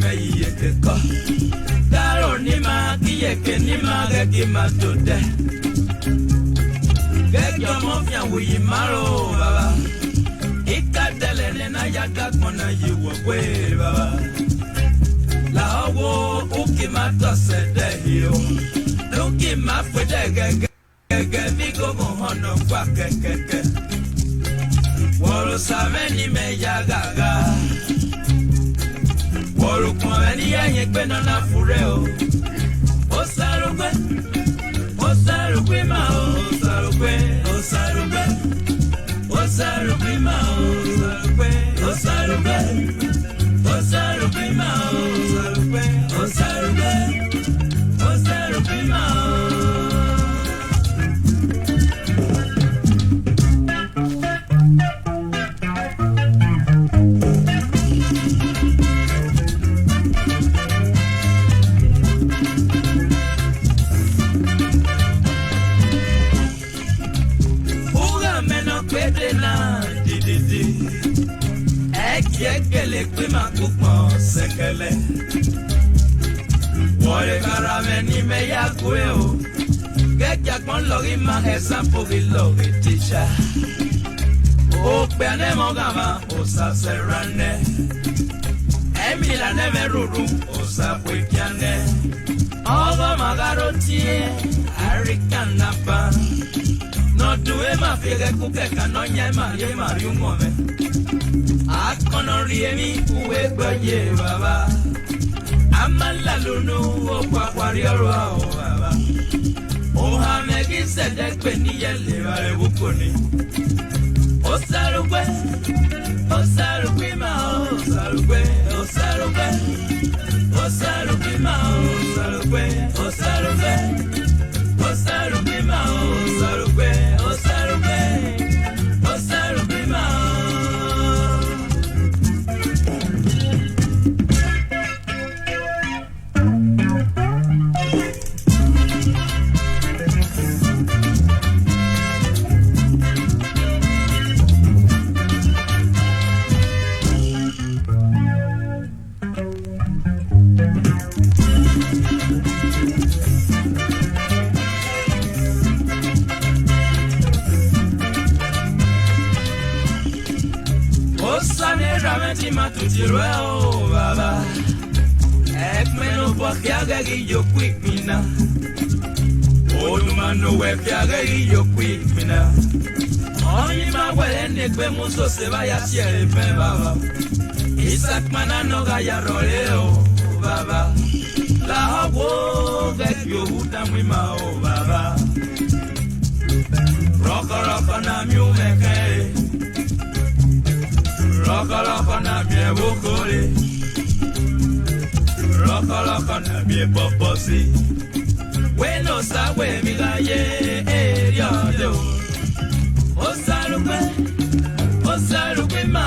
meyekeka. Daro ni ma kiyeke ni ma geki matode. Geki omofia wuyi maro baba. Ikadele nena yaga kona yiwokwe baba. La owo uki matose dehio. Nuki mafede gege vigo mohono kwa kekeke. Woro sameni me yagaga. Woro kwani yenye kwena na fureo. Osarugwe ma osarugwe osarugwe ma osarugwe ma osarugwe ma. Ekele kwima kukmo sekele. Wole karame ni me ya kweo. Kekya kon lori ma esa pogi lori tisha. O pene mogama o sa serane. Emila neve ruru o sa pwekiane. Ogo magarotie arikanapa. No duwe ma fiege kukeka no nyema ye mariungome. Akono riemi uwe gbaye baba. Amala lunu o kwakwari oro baba. Oha megi sedekwe ni yele bare bukoni. Osarugwe ma osarugwe ma osarugwe ma osarugwe ma. Matutiro o baba. Ekmeno pokiaga yo quick mina. Odumano wepiaga yo quick mina. Oni magwele kwe muso se vaya siere pe baba. Isak manano gaya roleo baba. La hawo vekyo huta mwima o baba. Roko na miumeke. Roko na mie bukuri. Roko na mie poposi. Weno sa we miga ye yodo. Osarugwe ma osarugwe ma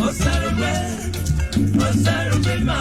osarugwe ma osarugwe ma.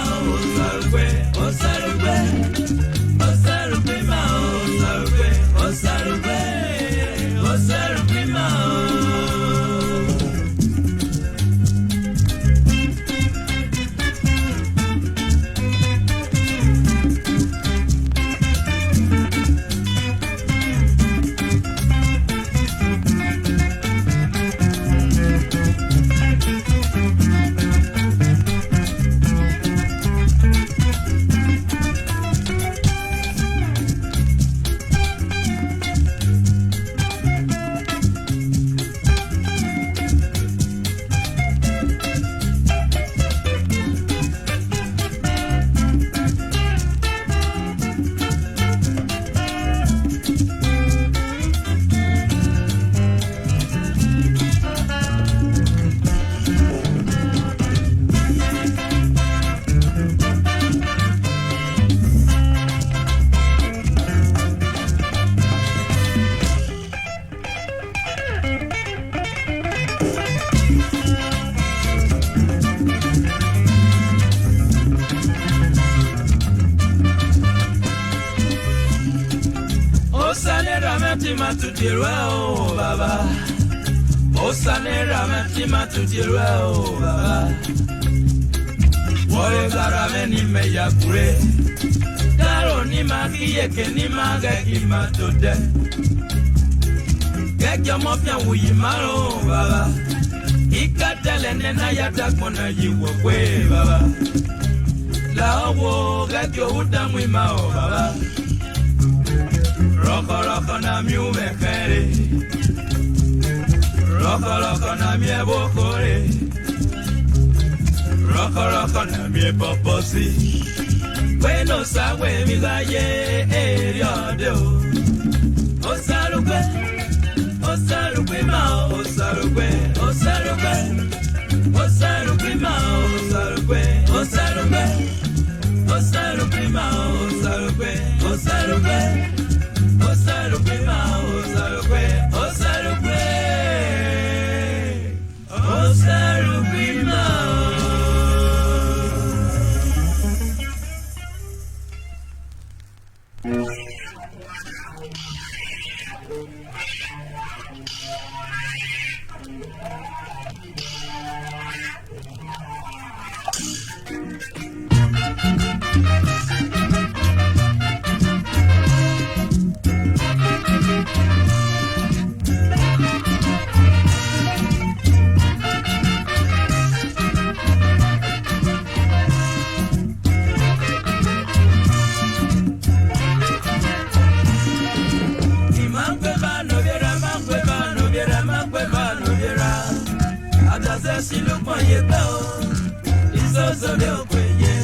Tima to the well, Baba. Osanera Tima to the well, Baba. Oye garame ni me ya kure. Karo ni magie ke ni mage ki matode. Kekyo mopya wuyi maro baba. Ikatele nena ya takmona yiwo kwe baba. La owo kekyo utamwi mao baba. Roko roko na mi umekere. Roko roko na mi ebokore. Roko roko na mi poposi. Bueno sawe mi gaye eriode o. Osalukwe, osalukwe mao, osalukwe, osalukwe, osalukwe mao, osalukwe, osalukwe, osalukwe mao, osalukwe, osalukwe, osalukwe mao, osalukwe, osalukwe, osalukwe mao. Si lo moye bao, isoso de okweye.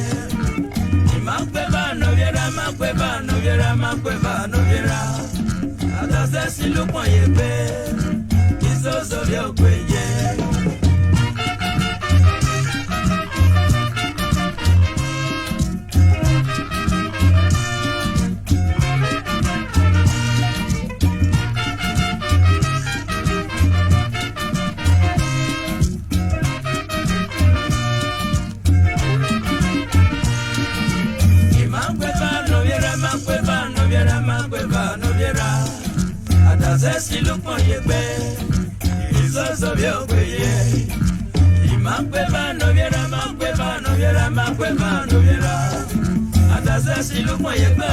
Imakweba no viera, makweba no viera, makweba no viera. Atase si lo moye be, isoso de okweye. Si lo moye be, isoso de okweye. Imakweba no viera, makweba no viera, makweba no viera. Atase si lo moye be,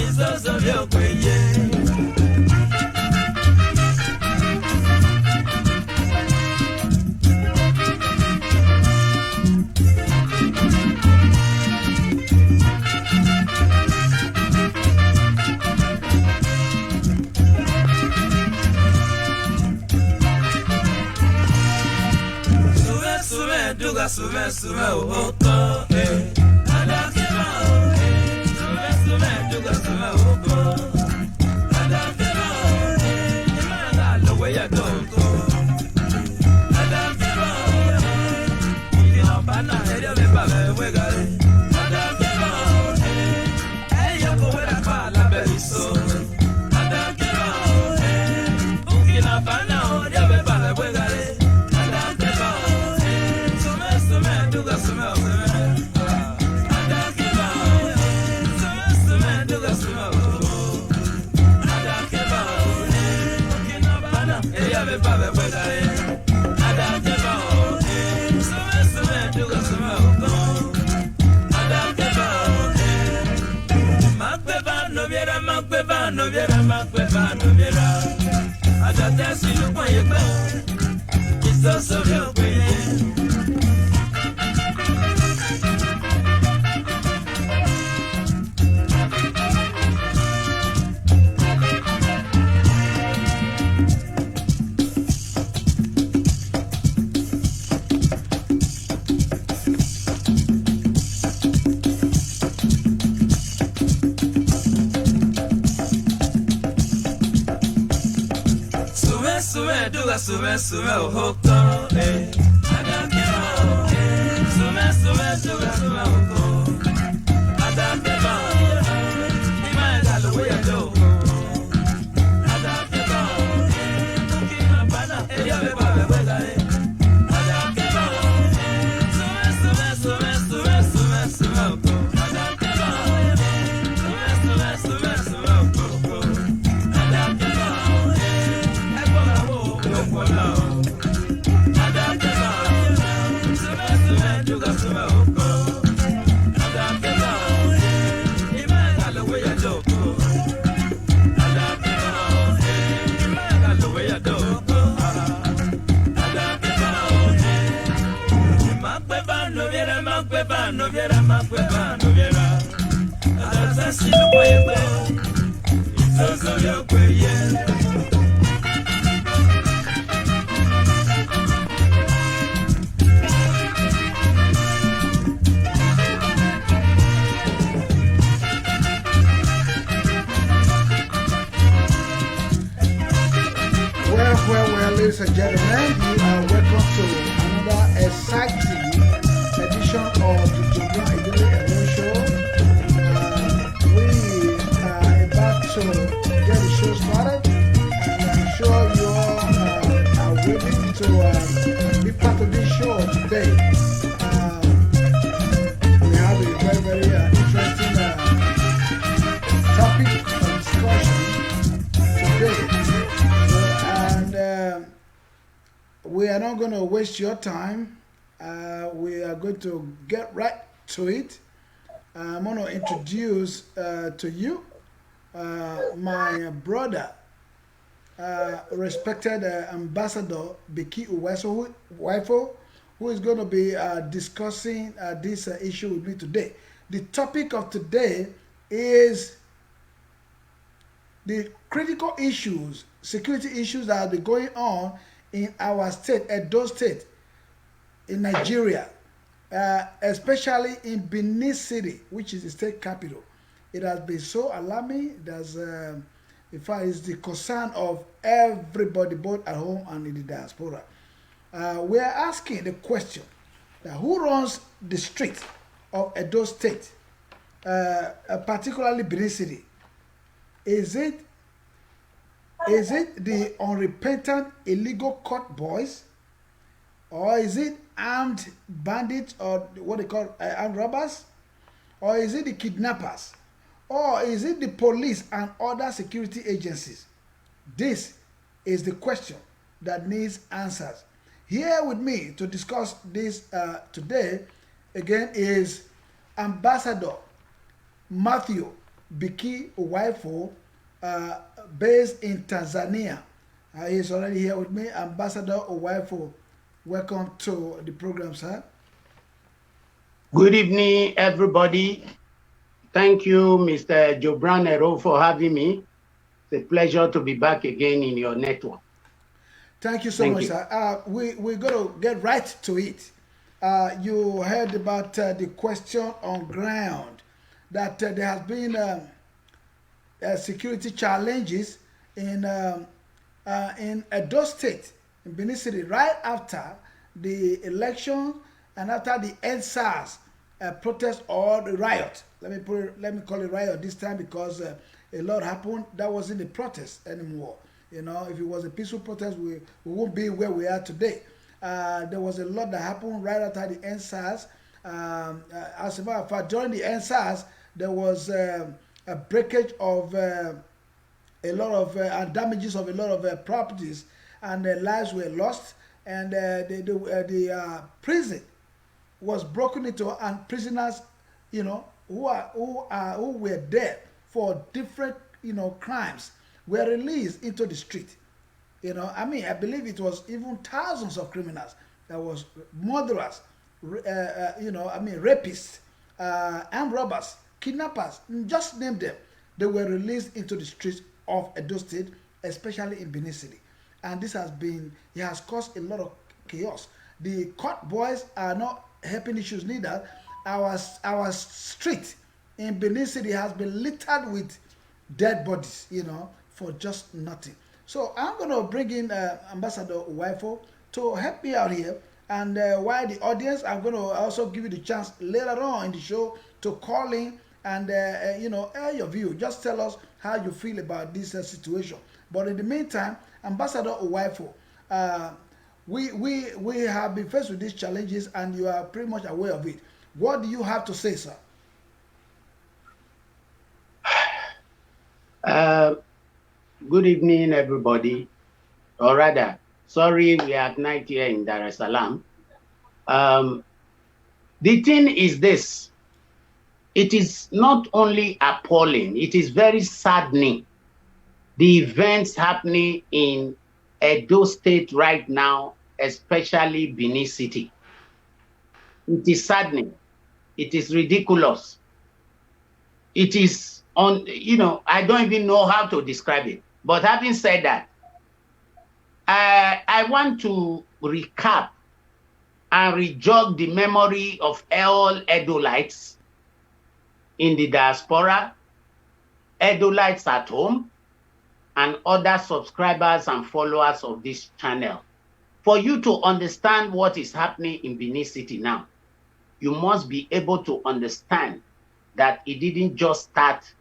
isoso de okweye. Sume, sume, oko, adakeba, sume, sume, duga, sume, oko, adakeba, imana lowe ya doko, adakeba, ikina bana erio me babe wegare, adakeba, eyo kowera pa la beriso, adakeba, ikina bana erio me babe wegare. No viera, makweba no viera. Adate si lo moye be, isoso de okweye. Sume, oko, adakeba, sume, duga, sume, oko, adakeba, imana lowe ya doko, adakeba, ukina bana erio me babe wegare, adakeba, sume, oko, adakeba, sume, oko, adakeba, no viera makweba no viera. Adasa si no kwayekwe. Izozo yokweye. Well, ladies and gentlemen, you are welcome to another exciting edition of the Idele-Ero show. We are about to get the show started, and I'm sure you all are waiting to be part of this show today. We have a very, very interesting topic of discussion today. We are not going to waste your time. We are going to get right to it. I'm going to introduce to you my brother, respected Ambassador Biki Uwaifo, who is going to be discussing this issue with me today. The topic of today is the critical issues, security issues that have been going on in our state, Edo State, in Nigeria, especially in Benin City, which is the state capital. It has been so alarming. There's, in fact, it's the concern of everybody, both at home and in the diaspora. We are asking the question that who runs the street of Edo State, particularly Benin City? Is it the unrepentant illegal court boys, or is it armed bandits, or what they call armed robbers, or is it the kidnappers, or is it the police and other security agencies? This is the question that needs answers. Here with me to discuss this today again is Ambassador Matthew Biki Uwaifo, based in Tanzania. He's already here with me. Ambassador Uwaifo, welcome to the program, sir. Good evening, everybody. Thank you, Mr. Idele-Ero, for having me. It's a pleasure to be back again in your network. Thank you so much, sir. We're going to get right to it. You heard about the question on ground that there has been security challenges in Edo State, in Benin City, right after the election and after the EndSARS protest or the riot. Let me call it riot this time because a lot happened. That wasn't a protest anymore. You know, if it was a peaceful protest, we won't be where we are today. There was a lot that happened right after the EndSARS. As a matter of fact, during the EndSARS, there was a breakage of a lot of damages of a lot of properties, and lives were lost, and the prison was broken into, and prisoners, you know, who were there for different, you know, crimes were released into the street. You know, I mean, I believe it was even thousands of criminals. There was murderers, you know, I mean, rapists, armed robbers, kidnappers, just name them. They were released into the streets of Edo State, especially in Benin City. And this has caused a lot of chaos. The court boys are not helping issues neither. Our street in Benin City has been littered with dead bodies, you know, for just nothing. So I'm going to bring in Ambassador Uwaifo to help me out here. And while the audience, I'm going to also give you the chance later on in the show to call in and, you know, air your view. Just tell us how you feel about this situation. But in the meantime, Ambassador Uwaifo, we have been faced with these challenges, and you are pretty much aware of it. What do you have to say, sir? Good evening, everybody. Or rather, sorry, we are at night here in Dar es Salaam. The thing is this. It is not only appalling, it is very saddening. The events happening in Edo State right now, especially Benin City. It is saddening. It is ridiculous. It is I don't even know how to describe it. But having said that, I want to recap and rejog the memory of all Edolites in the diaspora, Edolites at home, and other subscribers and followers of this channel. For you to understand what is happening in Benin City now, you must be able to understand that it didn't just start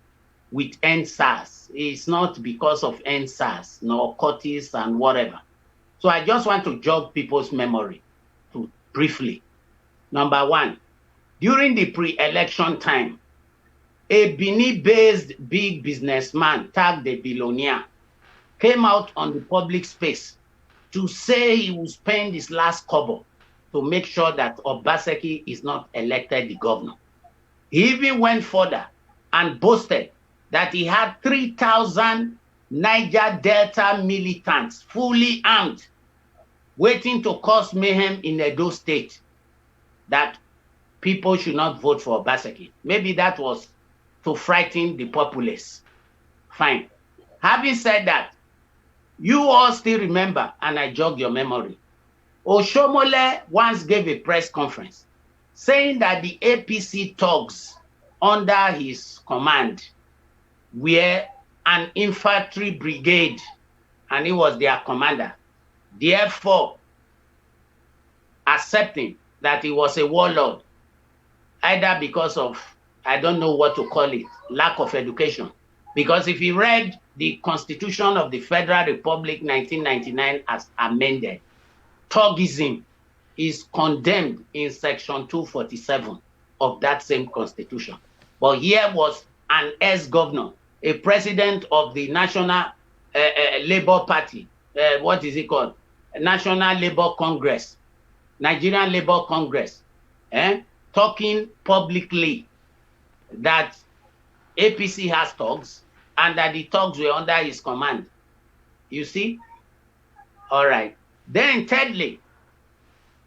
with NSAS. It's not because of NSAS, nor Curtis and whatever. So I just want to jog people's memory briefly. Number one, during the pre-election time, a Benin-based big businessman tagged the billionaire came out on the public space to say he will spend his last kobo to make sure that Obaseki is not elected the governor. He even went further and boasted that he had 3,000 Niger Delta militants, fully armed, waiting to cause mayhem in Edo State, that people should not vote for Obaseki. Maybe that was to frighten the populace. Fine. Having said that, you all still remember, and I jog your memory, Oshomole once gave a press conference saying that the APC thugs under his command were an infantry brigade, and he was their commander, therefore accepting that he was a warlord, either because of, I don't know what to call it, lack of education. Because if you read the Constitution of the Federal Republic 1999 as amended, Thugism is condemned in Section 247 of that same Constitution. But here was an ex-governor, a president of the National Labour Party, what is it called? National Labour Congress, Nigerian Labour Congress, talking publicly that APC has thugs and that the thugs were under his command. You see? All right. Then thirdly,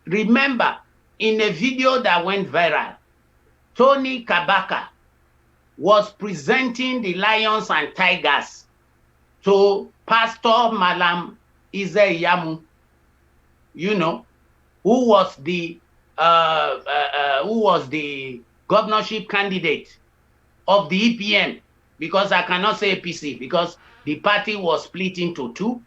remember in a video that went viral, Tony Kabaka was presenting the lions and tigers to Pastor Malam Idele-Ero, who was the governorship candidate of the EPM, because I cannot say APC, because the party was split into two.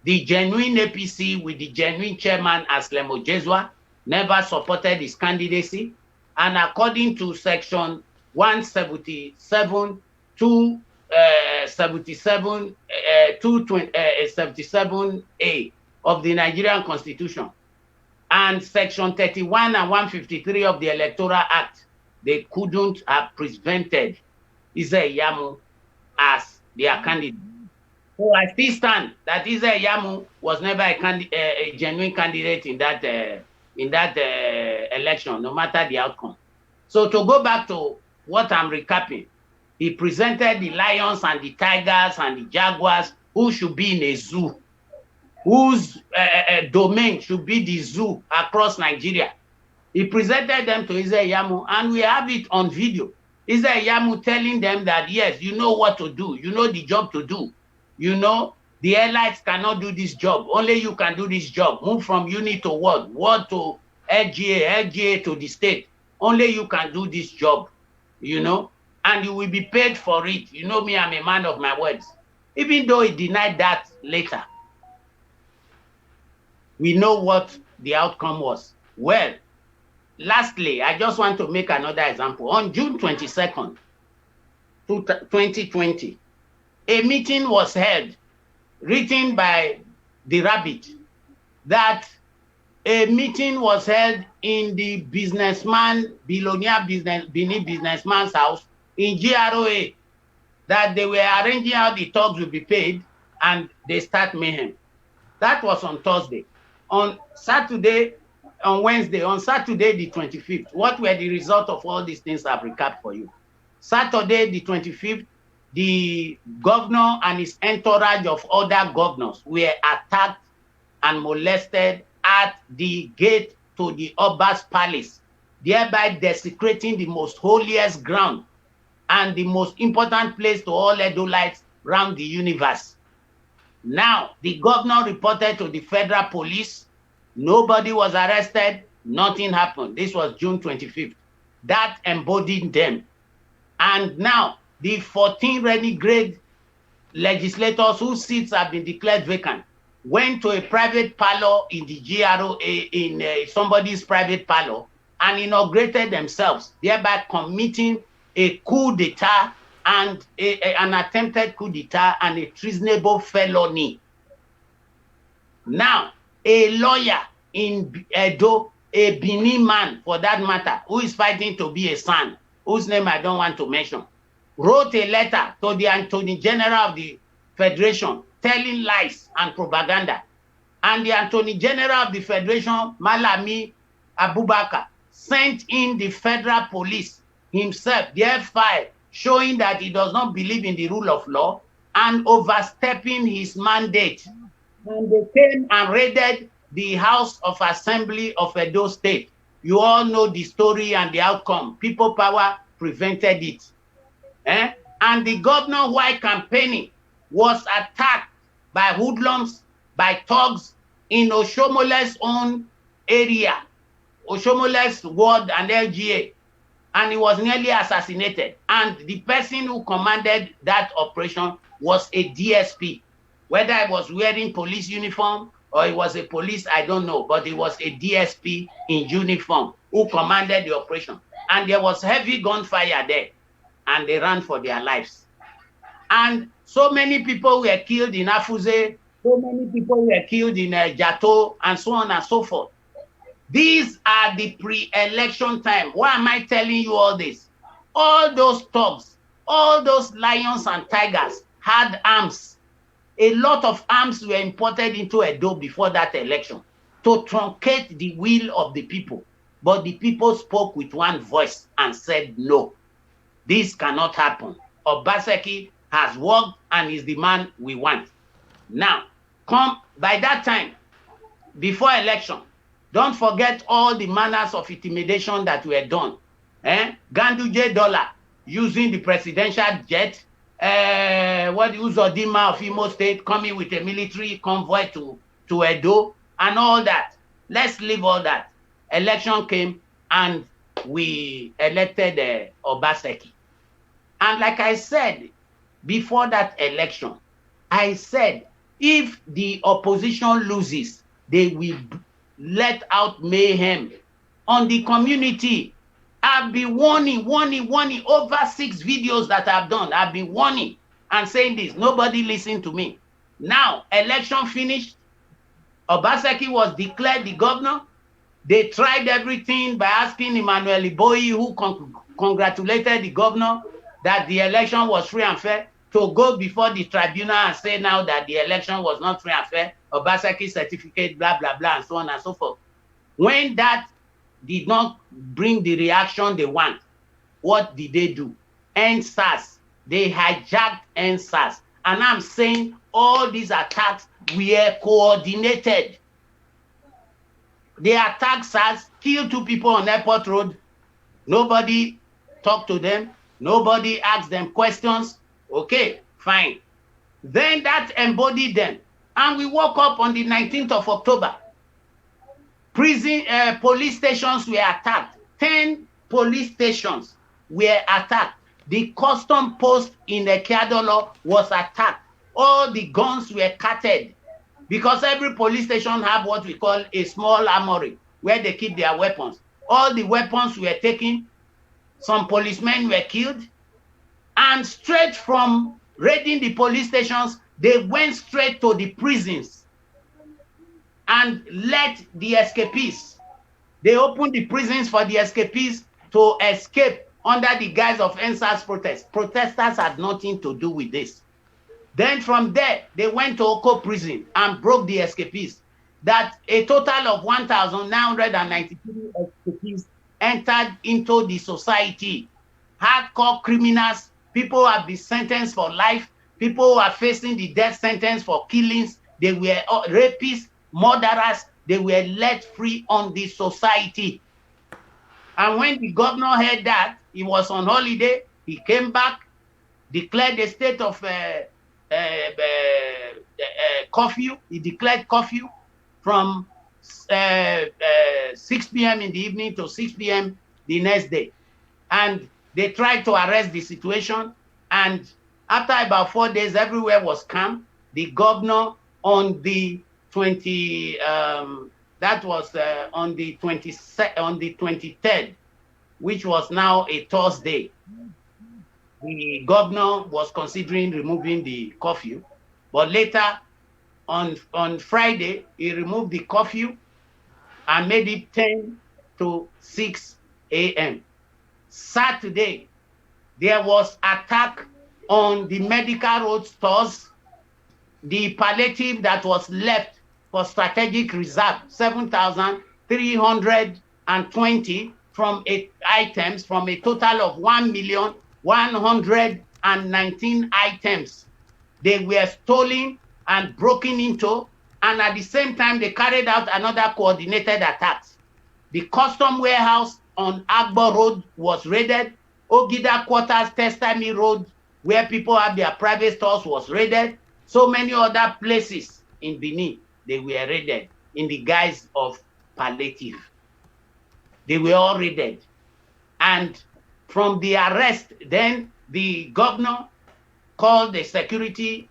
The genuine APC with the genuine chairman Aslemo Jeswa never supported his candidacy. And according to section 177, 277A of the Nigerian Constitution, and section 31 and 153 of the Electoral Act, they couldn't have prevented Idele-Ero as their candidate. So I still stand that Idele-Ero was never a genuine candidate in that election, no matter the outcome. So to go back to what I'm recapping, he presented the lions and the tigers and the jaguars who should be in a zoo, whose domain should be the zoo across Nigeria. He presented them to Idele-Ero, and we have it on video. Idele-Ero telling them that, yes, you know what to do. You know the job to do. You know, the elites cannot do this job. Only you can do this job. Move from unit to ward, ward to LGA to the state. Only you can do this job, and you will be paid for it. You know me, I'm a man of my words. Even though he denied that later, we know what the outcome was. Well, lastly, I just want to make another example. On June 22nd, 2020, a meeting was held, written by the Rabbit, that a meeting was held in the billionaire Benin businessman's house in GROA, that they were arranging how the thugs will be paid, and they start mayhem. That was on Thursday. On Saturday, on Wednesday, on Saturday the 25th, what were the result of all these things I've recapped for you? Saturday the 25th, the governor and his entourage of other governors were attacked and molested at the gate to the Oba's palace thereby desecrating the most holiest ground and the most important place to all Edolites around the universe. Now, the governor reported to the federal police. Nobody was arrested. Nothing happened. This was June 25th. That embodied them. And now, the 14 renegade legislators whose seats have been declared vacant went to a private parlor in the GRO, in somebody's private parlor, and inaugurated themselves, thereby committing a coup d'etat and an attempted coup d'etat and a treasonable felony. Now, a lawyer in Edo, a Benin man for that matter, who is fighting to be a son, whose name I don't want to mention, wrote a letter to the Attorney General of the Federation telling lies and propaganda. And the Attorney General of the Federation, Malami Abubakar, sent in the federal police himself, their file, showing that he does not believe in the rule of law and overstepping his mandate. And they came and raided the House of Assembly of Edo State. You all know the story and the outcome. People power prevented it. And the governor, while campaigning, was attacked by hoodlums, by thugs in Oshomole's own area, Oshomole's ward and LGA, and he was nearly assassinated. And the person who commanded that operation was a DSP. Whether he was wearing police uniform or he was a police, I don't know, but he was a DSP in uniform who commanded the operation. And there was heavy gunfire there, and they ran for their lives. And so many people were killed in Afuze, so many people were killed in Jato, and so on and so forth. These are the pre-election time. Why am I telling you all this? All those thugs, all those lions and tigers had arms. A lot of arms were imported into Edo before that election to truncate the will of the people. But the people spoke with one voice and said, no, this cannot happen. Obaseki has worked and is the man we want. Now, come by that time, before election, don't forget all the manners of intimidation that were done. Ganduje Dollar using the presidential jet, Uzodima of Imo State coming with a military convoy to Edo and all that. Let's leave all that. Election came and we elected Obaseki. And like I said, before that election, I said, if the opposition loses, they will let out mayhem on the community. I've been warning, over 6 videos that I've done. I've been warning and saying this. Nobody listened to me. Now, election finished. Obaseki was declared the governor. They tried everything by asking Emmanuel Iboyi, who congratulated the governor that the election was free and fair, to go before the tribunal and say now that the election was not free and fair, Obaseki certificate, blah, blah, blah, and so on and so forth. When that did not bring the reaction they want, what did they do? NSAS, they hijacked NSAS. And I'm saying all these attacks were coordinated. They attacked SAS, killed 2 people on Airport Road. Nobody talked to them. Nobody asked them questions. Okay, fine. Then that embodied them. And we woke up on the 19th of October. Police stations were attacked. 10 police stations were attacked. The custom post in Ekeadolo was attacked. All the guns were carted because every police station have what we call a small armory where they keep their weapons. All the weapons were taken. Some policemen were killed. And straight from raiding the police stations, they went straight to the prisons and let the escapees. They opened the prisons for the escapees to escape under the guise of NSAS protests. Protesters had nothing to do with this. Then from there, they went to Oko prison and broke the escapees. That a total of 1,993 escapees entered into the society. Hardcore criminals, people who have been sentenced for life, people who are facing the death sentence for killings, they were rapists, murderers, they were let free on the society. And when the governor heard that, he was on holiday, he came back, declared a state of curfew. He declared curfew from 6 p.m. in the evening to 6 p.m. the next day. And they tried to arrest the situation. And after about 4 days, everywhere was calm. The governor on the 23rd, which was now a Thursday, the governor was considering removing the curfew, but later on Friday, he removed the curfew and made it 10 to 6 a.m. Saturday, there was attack on the medical road stores, the palliative that was left for strategic reserve, 7,320 from items from a total of 1,119 items. They were stolen and broken into, and at the same time, they carried out another coordinated attacks. The custom warehouse on Agbo Road was raided. Ogida Quarters, Testami Road, where people have their private stores, was raided. So many other places in Benin, they were raided in the guise of palliative. They were all raided. And from the arrest, then the governor called a security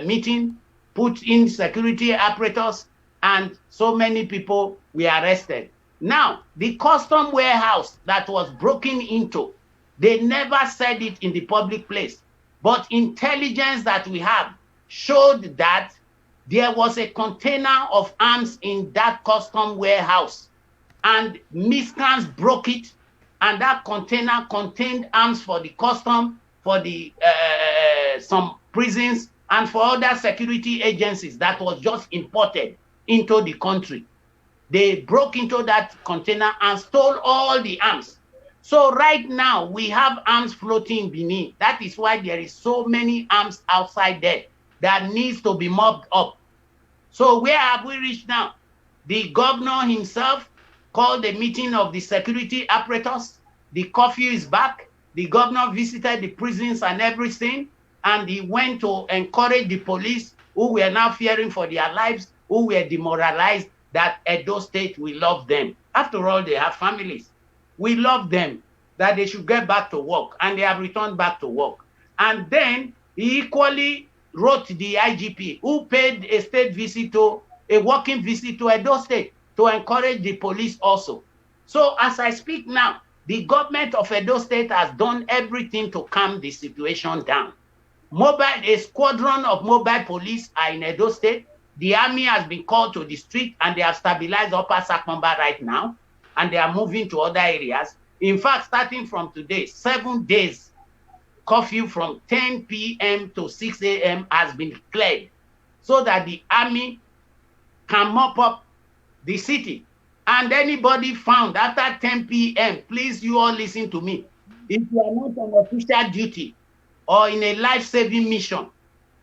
meeting, put in security apparatus, and so many people were arrested. Now, the custom warehouse that was broken into, they never said it in the public place, but intelligence that we have showed that there was a container of arms in that custom warehouse, and miscreants broke it, and that container contained arms for the custom, for the some prisons, and for other security agencies that was just imported into the country. They broke into that container and stole all the arms. So right now, we have arms floating in Benin. That is why there is so many arms outside there that needs to be mopped up. So where have we reached now? The governor himself called a meeting of the security apparatus. The curfew is back. The governor visited the prisons and everything, and he went to encourage the police, who were now fearing for their lives, who were demoralized, that Edo State, we love them. After all, they have families. We love them, that they should get back to work, and they have returned back to work. And then he equally wrote the IGP, who paid a state visit to, a working visit to Edo State, to encourage the police also. So as I speak now, the government of Edo State has done everything to calm the situation down. A squadron of mobile police are in Edo State. The army has been called to the street, and they have stabilized Upper Sakomba right now, and they are moving to other areas. In fact, starting from today, 7 days curfew from 10 p.m. to 6 a.m. has been declared, so that the army can mop up the city. And anybody found after 10 p.m., please, you all listen to me. If you are not on official duty or in a life-saving mission,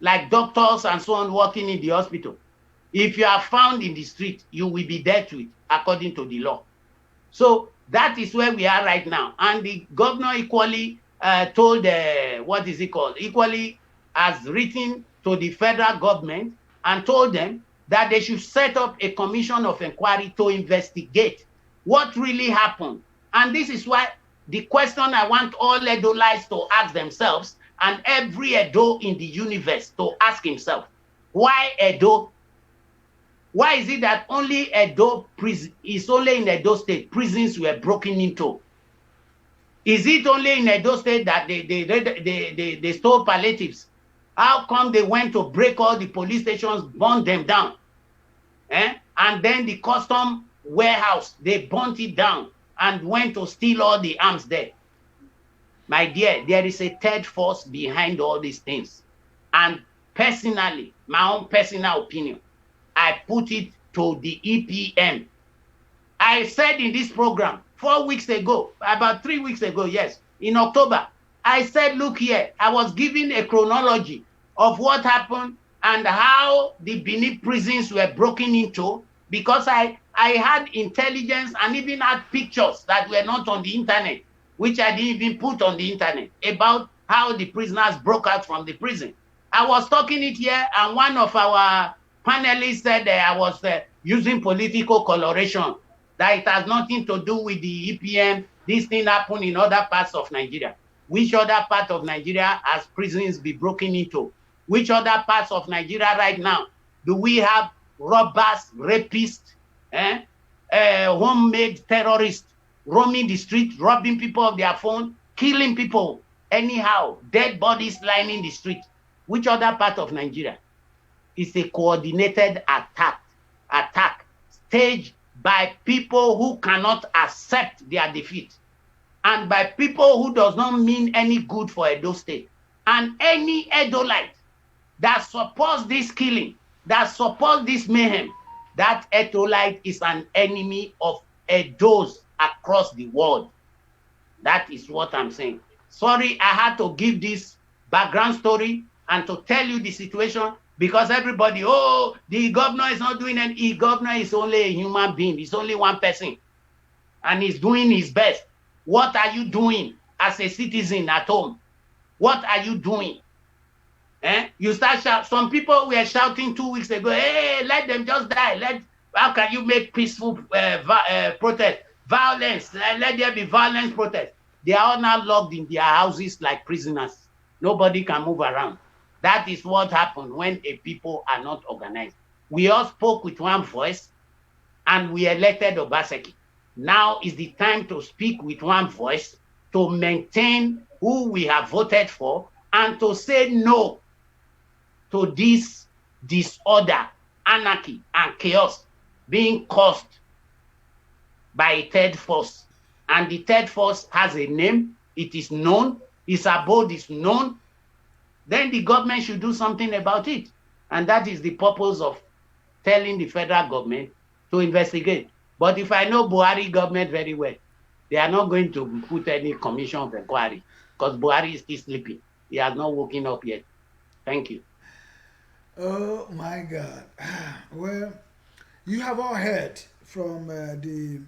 like doctors and so on working in the hospital, if you are found in the street, you will be dealt with according to the law. So that is where we are right now. And the governor equally told, equally has written to the federal government and told them that they should set up a commission of inquiry to investigate what really happened. And this is why the question I want all Edolites to ask themselves, and every Edo in the universe to ask himself, why Edo? Why is it that only Edo is only in Edo State prisons were broken into? Is it only in Edo State that they stole palliatives? How come they went to break all the police stations, burn them down? And then the custom warehouse, they burnt it down and went to steal all the arms there. My dear, there is a third force behind all these things. And personally, my own personal opinion, I put it to the EPM. I said in this program 4 weeks ago, about 3 weeks ago, yes, in October, I said, look here, I was giving a chronology of what happened and how the Benin prisons were broken into, because I had intelligence and even had pictures that were not on the internet, which I didn't even put on the internet, about how the prisoners broke out from the prison. I was talking it here, and one of our panelists said I was using political coloration, that it has nothing to do with the EPM. This thing happened in other parts of Nigeria. Which other part of Nigeria has prisons been broken into? Which other parts of Nigeria right now do we have robbers, rapists, homemade terrorists roaming the street, robbing people of their phone, killing people anyhow, dead bodies lining the street? Which other part of Nigeria? It's a coordinated attack staged by people who cannot accept their defeat, and by people who does not mean any good for Edo State. And any Edolite that supports this killing, that supports this mayhem, that Edolite is an enemy of Edos across the world. That is what I'm saying. Sorry, I had to give this background story and to tell you the situation, because everybody, oh, the governor is not doing any. The governor is only a human being. He's only one person, and he's doing his best. What are you doing as a citizen at home? What are you doing? You start shouting. Some people were shouting 2 weeks ago, hey, let them just die. How can you make peaceful protest? Violence, let there be violent protest. They are all now locked in their houses like prisoners. Nobody can move around. That is what happened when a people are not organized. We all spoke with one voice, and we elected Obaseki. Now is the time to speak with one voice, to maintain who we have voted for, and to say no to this disorder, anarchy, and chaos being caused by a third force. And the third force has a name. It is known. Its abode is known. Then the government should do something about it. And that is the purpose of telling the federal government to investigate. But if I know Buhari government very well, they are not going to put any commission of inquiry, because Buhari is still sleeping. He has not woken up yet. Thank you. Oh my God. Well, you have all heard from the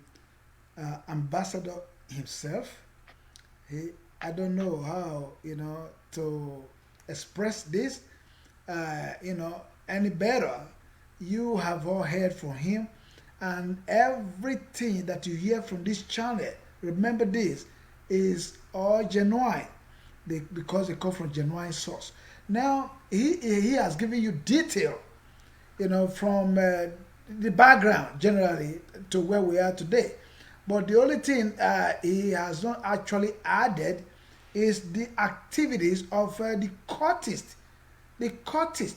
ambassador himself. I don't know how, to express this, any better. You have all heard from him, and everything that you hear from this channel, remember this, is all genuine, because they come from genuine source. Now, he has given you detail, from the background generally to where we are today. But the only thing he has not actually added is the activities of the cultists. The cultists,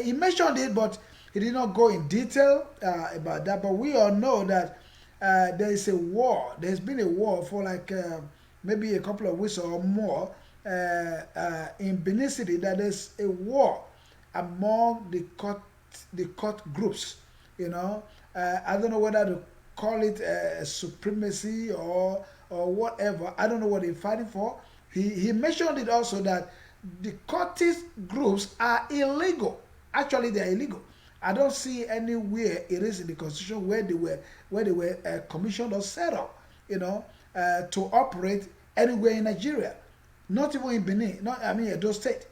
he mentioned it, but he did not go in detail about that. But we all know that there is a war. There's been a war for like maybe a couple of weeks or more in Benin City. That there's a war among the cult groups. I don't know whether to call it supremacy or whatever. I don't know what they're fighting for. He mentioned it also that the cultist groups are illegal. Actually, they are illegal. I don't see anywhere it is in the constitution where they were commissioned or set up, to operate anywhere in Nigeria, not even in Benin, Edo State.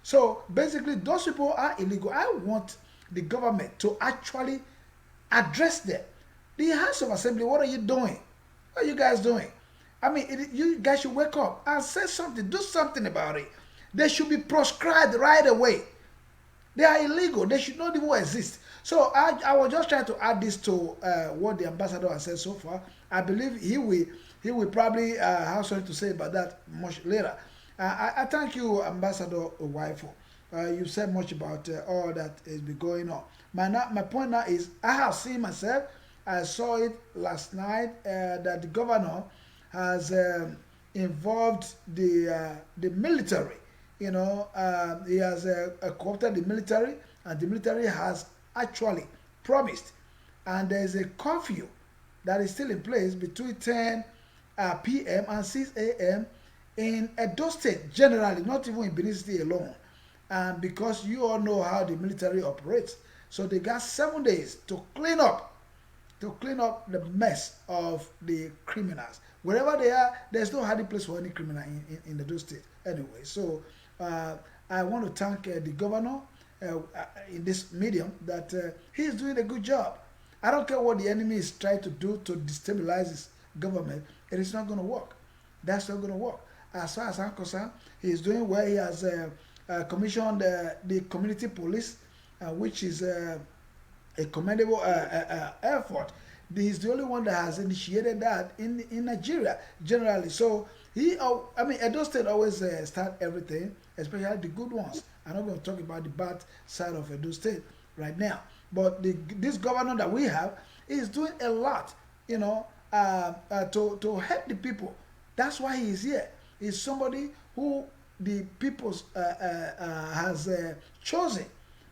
So basically, those people are illegal. I want the government to actually address them. The House of Assembly, what are you doing? What are you guys doing? You guys should wake up and say something. Do something about it. They should be proscribed right away. They are illegal. They should not even exist. So I was just trying to add this to what the ambassador has said so far. I believe he will probably have something to say about that much later. I thank you, Ambassador Owaifo. You said much about all that has been going on. My point now is, I have seen myself. I saw it last night that the governor has involved the military. He has co-opted the military, and the military has actually promised. And there is a curfew that is still in place between 10 p.m. and 6 a.m. in Edo State generally, not even in Benin City alone. And because you all know how the military operates, So they got 7 days to clean up the mess of the criminals. Wherever they are, there's no hiding place for any criminal in the state. Anyway, so I want to thank the governor in this medium that he's doing a good job. I don't care what the enemy is trying to do to destabilize his government. It is not going to work. That's not going to work. As far as I'm concerned, he is doing well. He has commissioned the community police, which is a commendable effort. He's the only one that has initiated that in Nigeria generally. So Edo State always start everything, especially the good ones. I'm not going to talk about the bad side of Edo State right now. But this governor that we have is doing a lot, you know, to help the people. That's why he is here. He's somebody who the people has chosen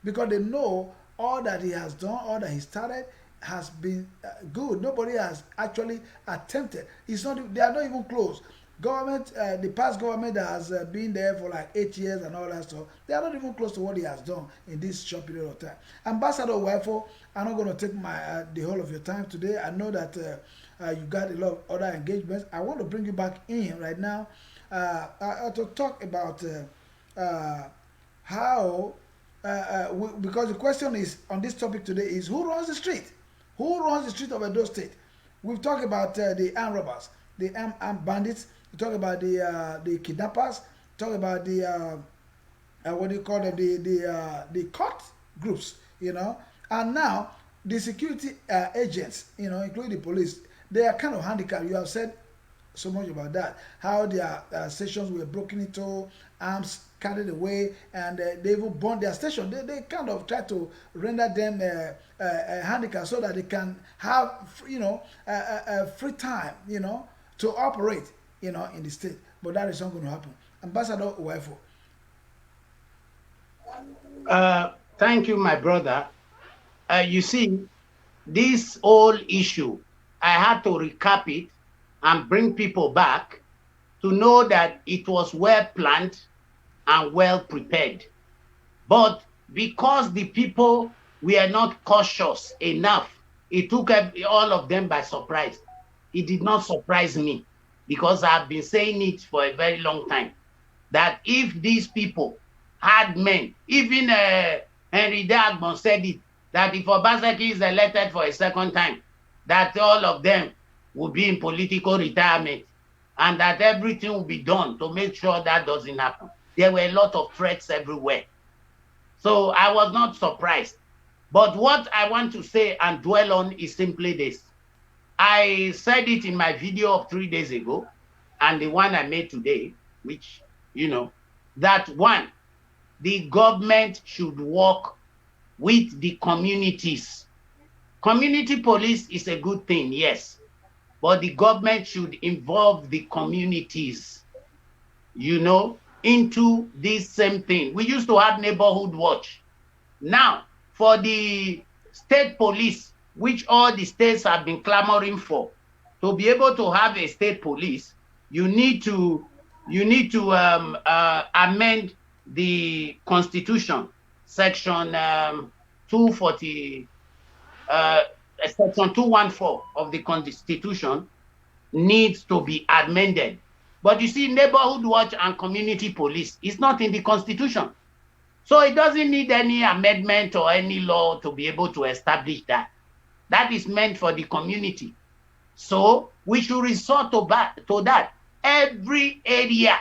because they know all that he has done, all that he started has been good. Nobody has actually attempted. It's not. They are not even close. Government, the past government that has been there for like 8 years and all that stuff, they are not even close to what he has done in this short period of time. Ambassador Wifo, I'm not going to take the whole of your time today. I know that you got a lot of other engagements. I want to bring you back in right now to talk about how, because the question is on this topic today is who runs the street? Who runs the street of Edo State? We've talked about the armed robbers, the armed bandits. We talk about the kidnappers. Talk about the what do you call them? The cult groups, you know. And now the security agents, you know, including the police, they are kind of handicapped. You have said so much about that. How their stations were broken into, arms carried away, and they even burned their station. They kind of try to render them handicapped so that they can have, you know, free time, you know, to operate, you know, in the state. But that is not going to happen. Ambassador Uwaifo. Thank you, my brother. You see, this whole issue, I had to recap it and bring people back to know that it was well planned and well prepared. But because the people were not cautious enough, it took all of them by surprise. It did not surprise me because I've been saying it for a very long time, that if these people had men, even Henry Dagbon said it, that if Obaseki is elected for a second time, that all of them will be in political retirement and that everything will be done to make sure that doesn't happen. There were a lot of threats everywhere. So I was not surprised. But what I want to say and dwell on is simply this. I said it in my video of 3 days ago and the one I made today, which, you know, that one, the government should work with the communities. Community police is a good thing, yes, but the government should involve the communities, you know, into this same thing. We used to have neighborhood watch. Now, for the state police, which all the states have been clamoring for, to be able to have a state police, you need to amend the Constitution, section 240, section 214 of the Constitution needs to be amended. But you see, neighborhood watch and community police is not in the Constitution. So it doesn't need any amendment or any law to be able to establish that. That is meant for the community. So we should resort to that. Every area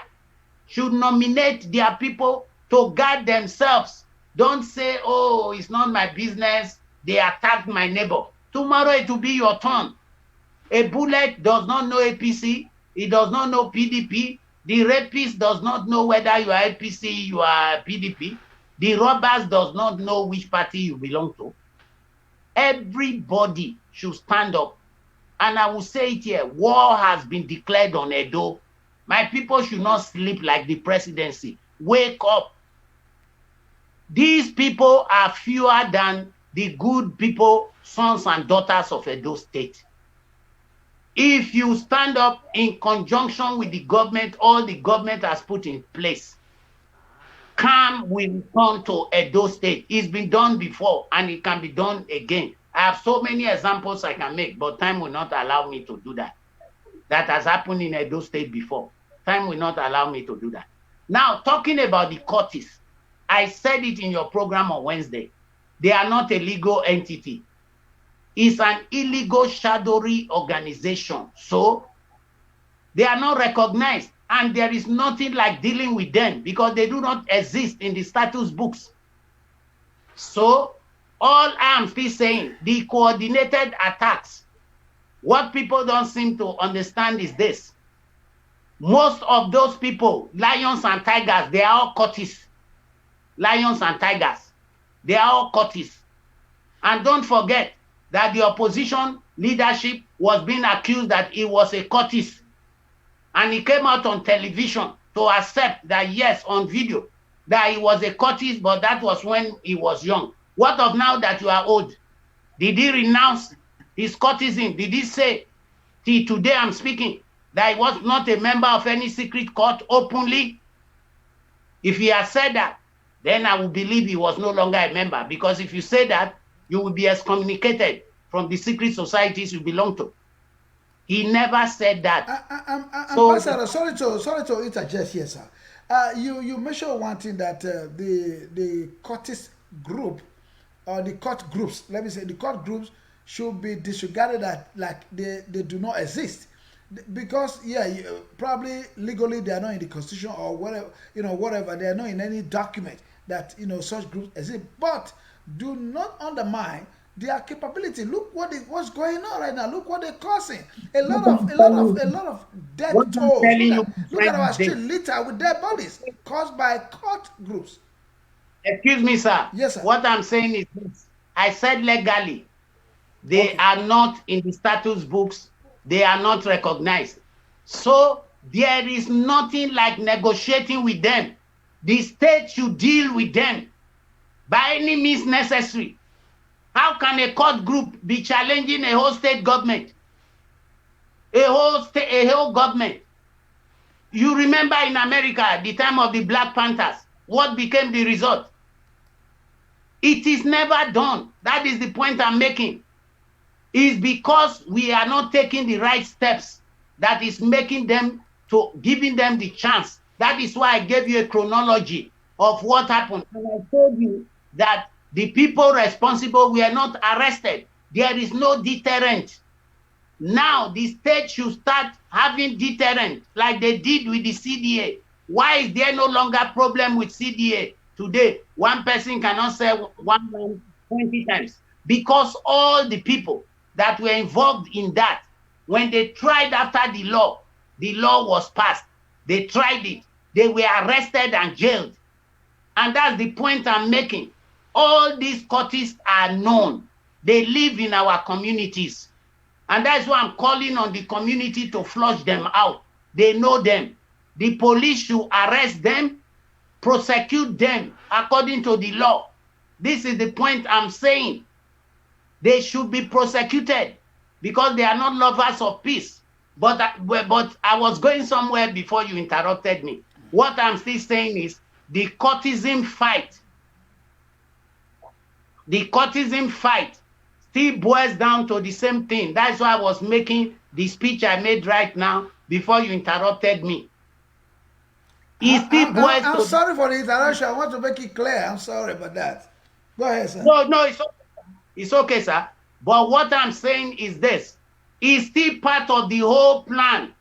should nominate their people to guard themselves. Don't say, oh, it's not my business. They attacked my neighbor. Tomorrow it will be your turn. A bullet does not know APC. It does not know PDP. The rapist does not know whether you are APC, you are PDP. The robbers does not know which party you belong to. Everybody should stand up. And I will say it here, war has been declared on Edo. My people should not sleep like the presidency. Wake up. These people are fewer than the good people, sons and daughters of Edo State. If you stand up in conjunction with the government, all the government has put in place, calm will return to Edo State. It's been done before and it can be done again. I have so many examples I can make, but time will not allow me to do that. That has happened in Edo State before. Time will not allow me to do that. Now, talking about the courts, I said it in your program on Wednesday. They are not a legal entity. It's an illegal shadowy organization. So they are not recognized. And there is nothing like dealing with them because they do not exist in the status books. So all I am still saying, the coordinated attacks, what people don't seem to understand is this. Most of those people, lions and tigers, they are all cultists. Lions and tigers, they are all cultists. And don't forget that the opposition leadership was being accused that he was a cultist. And he came out on television to accept that, yes, on video, that he was a cultist, but that was when he was young. What of now that you are old? Did he renounce his cultism? Did he say, till today I'm speaking, that he was not a member of any secret court openly? If he has said that, then I will believe he was no longer a member. Because if you say that, you will be excommunicated from the secret societies you belong to. He never said that. Pastor, sorry to interject here, sir. You mentioned one thing that the courtist group or the court groups, let me say, the court groups should be disregarded that like they do not exist. Because probably legally they are not in the constitution or whatever they are not in any document that such groups exist. But do not undermine their capability. Look what's going on right now. Look what they're causing. A lot of dead tolls. Look at our street litter with dead bodies caused by court groups. Excuse me, sir. Yes, sir. What I'm saying is this. I said legally. They are not in the status books. They are not recognized. So there is nothing like negotiating with them. The state should deal with them by any means necessary. How can a court group be challenging a whole state government? A whole government. You remember in America, at the time of the Black Panthers, what became the result? It is never done. That is the point I'm making. It's because we are not taking the right steps that is making them giving them the chance. That is why I gave you a chronology of what happened. And I told you that the people responsible were not arrested. There is no deterrent. Now the state should start having deterrent like they did with the CDA. Why is there no longer problem with CDA today? One person cannot say one man 20 times. Because all the people that were involved in that, when they tried after the law was passed. They tried it. They were arrested and jailed. And that's the point I'm making. All these cultists are known. They live in our communities. And that's why I'm calling on the community to flush them out. They know them. The police should arrest them, prosecute them according to the law. This is the point I'm saying. They should be prosecuted because they are not lovers of peace. But I was going somewhere before you interrupted me. What I'm still saying is the cultism fight. The cultism fight still boils down to the same thing. That's why I was making the speech I made right now before you interrupted me. I'm sorry for the interruption. I want to make it clear. I'm sorry about that. Go ahead, sir. No, it's okay. It's okay, sir. But what I'm saying is this. It's still part of the whole plan.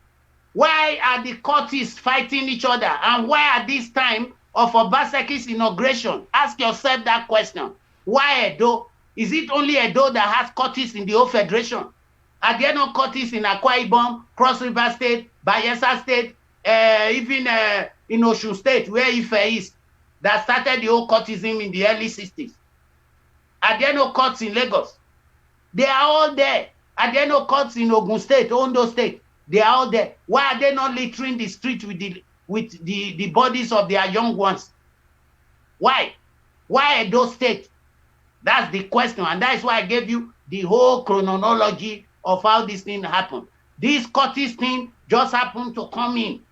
Why are the cultists fighting each other? And why at this time of Obaseki's inauguration? Ask yourself that question. Why Edo? Is it only Edo that has cultists in the whole federation? Are there no cultists in Akwa Ibom, Cross River State, Bayelsa State, even in Osun State, where Ife is, that started the whole cultism in the early 60s? Are there no cults in Lagos? They are all there. Are there no cults in Ogun State, Ondo State? They are all there. Why are they not littering the street with the bodies of their young ones? Why? Why Edo State? That's the question. And that's why I gave you the whole chronology of how this thing happened. This cultist thing just happened to come in,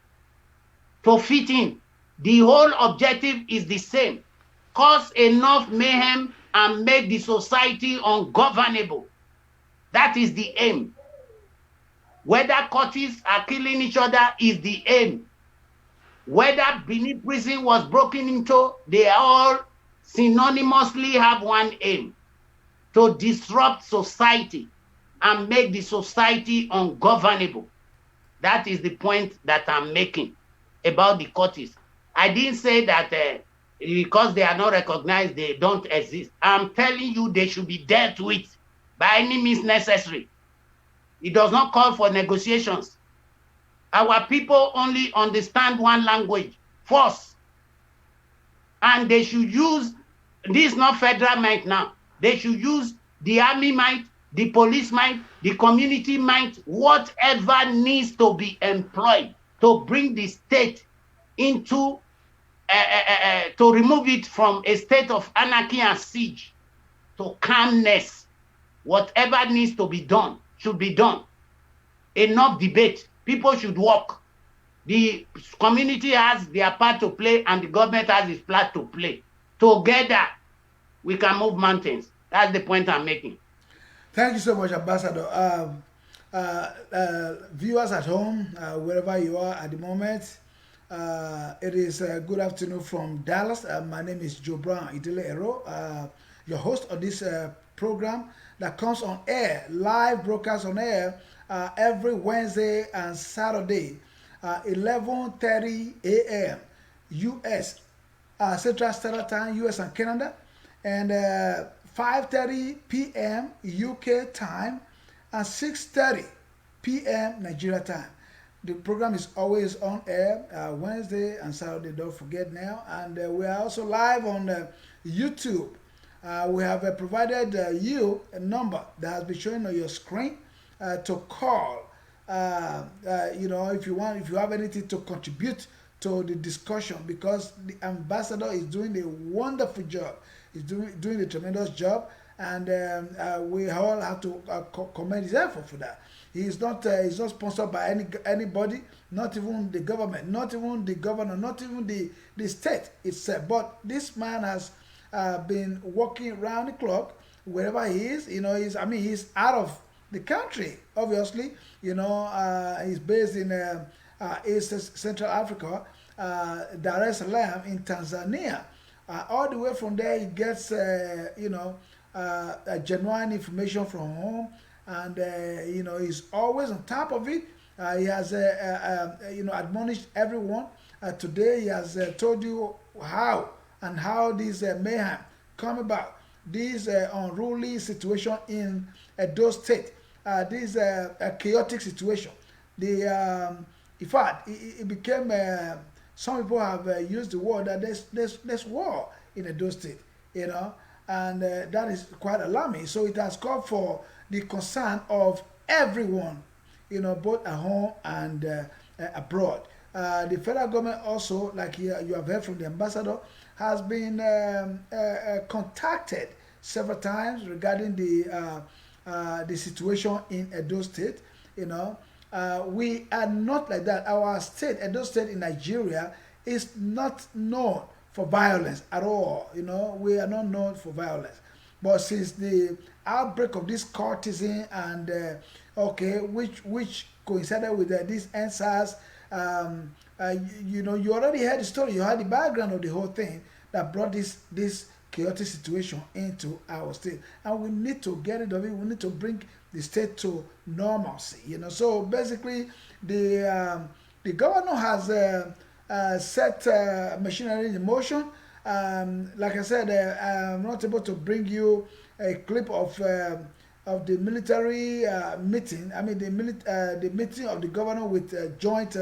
to fit in. The whole objective is the same. Cause enough mayhem and make the society ungovernable. That is the aim. Whether cultists are killing each other is the aim. Whether Benin prison was broken into, they all synonymously have one aim: to disrupt society and make the society ungovernable. That is the point that I'm making about the cultists. I didn't say that because they are not recognized, they don't exist. I'm telling you they should be dealt with by any means necessary. It does not call for negotiations. Our people only understand one language: force. And they should use, this is not federal might now, they should use the army might, the police might, the community might, whatever needs to be employed to bring the state into, to remove it from a state of anarchy and siege to calmness. Whatever needs to be done should be done. Enough debate. People should work. The community has their part to play and the government has its part to play. Together, we can move mountains. That's the point I'm making. Thank you so much, Ambassador. Viewers at home, wherever you are at the moment, it is good afternoon from Dallas. My name is Joe Brown, Idele-Ero, your host of this program that comes on air, live broadcast on air every Wednesday and Saturday, 11:30 a.m. U.S. Central Standard Time, U.S. and Canada, and 5:30 p.m. UK time, and 6:30 p.m. Nigeria time. The program is always on air Wednesday and Saturday, don't forget now. And we are also live on YouTube. We have provided you a number that has been showing on your screen to call. If you have anything to contribute to the discussion, because the ambassador is doing a wonderful job. He's doing a tremendous job, and we all have to commend his effort for that. He's not sponsored by anybody, not even the government, not even the governor, not even the state itself. But this man has been working around the clock wherever he is. He's out of the country, obviously. He's based in East Central Africa, Dar es Salaam in Tanzania. All the way from there, he gets genuine information from home, and he's always on top of it. He has admonished everyone. Today, he has told you how this mayhem come about. This unruly situation in Edo State. This a chaotic situation. In fact, it became. Some people have used the word that there's war in Edo State, and that is quite alarming. So it has called for the concern of everyone, both at home and abroad. The federal government also, like you have heard from the ambassador, has been contacted several times regarding the situation in Edo State. We are not like that. Our state, Edo State in Nigeria, is not known for violence at all. We are not known for violence. But since the outbreak of this cultism and which coincided with this NSAS, you already heard the story. You heard the background of the whole thing that brought this chaotic situation into our state, and we need to get rid of it. We need to bring the state to normalcy. So basically, the governor has set machinery in motion. Like I said, I'm not able to bring you a clip of the military meeting. I mean, the meeting of the governor with joint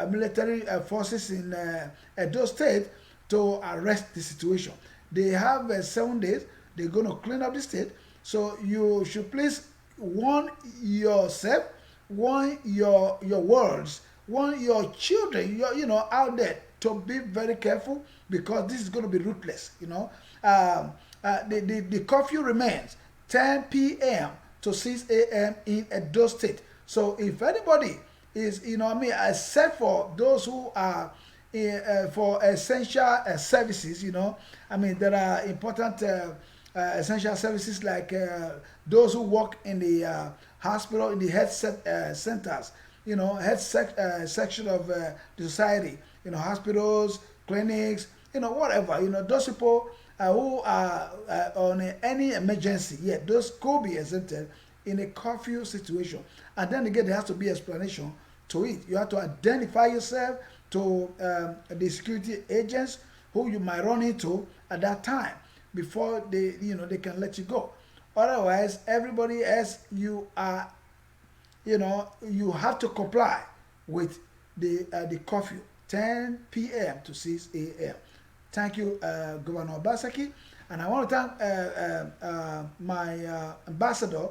military forces in Edo State to arrest the situation. They have 7 days. They're going to clean up the state. So you should please warn yourself, warn your words, warn your children, out there to be very careful, because this is going to be ruthless. The curfew remains 10 p.m. to 6 a.m. in Edo State. So if anybody is, except for those who are for essential services, I mean, there are important essential services like those who work in the hospital, in the centers, section of the society, hospitals, clinics, whatever, those people who are on any emergency, those could be exempted in a curfew situation. And then again, there has to be explanation to it. You have to identify yourself to the security agents who you might run into at that time before they can let you go. Otherwise, everybody else, you have to comply with the curfew, 10 p.m. to 6 a.m. Thank you, Governor Obaseki, and I want to thank my ambassador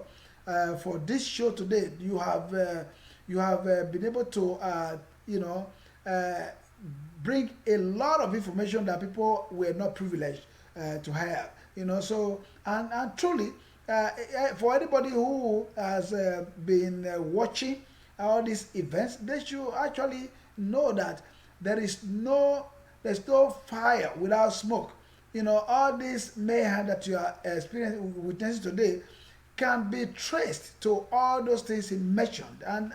for this show today. You have been able to bring a lot of information that people were not privileged to have. So and truly, for anybody who has been watching all these events, they should actually know that there's no fire without smoke. All this mayhem that you are experiencing, witnessing today, can be traced to all those things he mentioned, and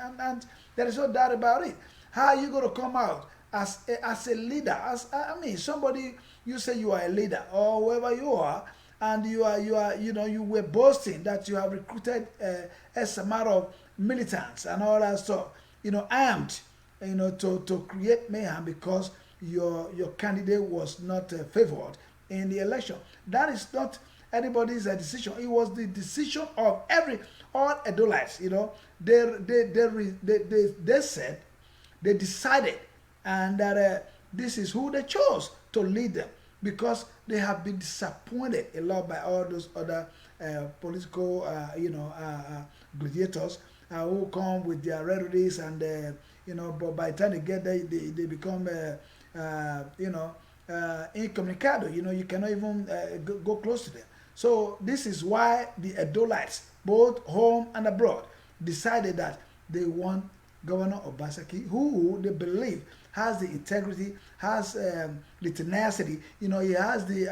there is no doubt about it. How are you going to come out as a leader? Somebody, you say you are a leader or whoever you are, and you were boasting that you have recruited as a matter of militants and all that stuff, armed, to create mayhem because your candidate was not favored in the election. That is not anybody's decision. It was the decision of all Idolites. They said, they decided, and that this is who they chose to lead them, because they have been disappointed a lot by all those other political gladiators who come with their rhetorics, and but by the time they get there, they become incommunicado. You cannot even go close to them. So this is why the Idolites, both home and abroad, decided that they want Governor Obaseki, who they believe has the integrity, has the tenacity. He has the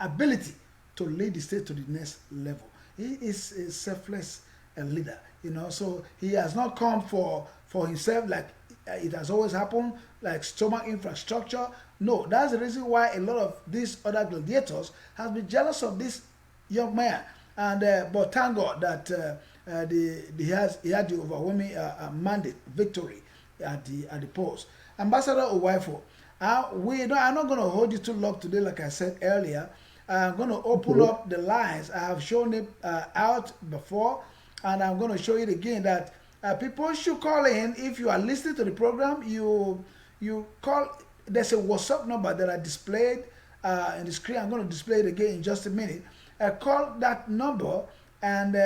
ability to lead the state to the next level. He is a selfless leader. So he has not come for himself like it has always happened, like stomach infrastructure. No, that's the reason why a lot of these other gladiators have been jealous of this young man. And but thank God that he had the overwhelming mandate victory at the polls. Ambassador Owaifo, I'm not going to hold you too long today, like I said earlier. I'm going to open up the lines. I have shown it out before, and I'm going to show it again that people should call in. If you are listening to the program, you call. There's a WhatsApp number that I displayed in the screen. I'm going to display it again in just a minute. Call that number and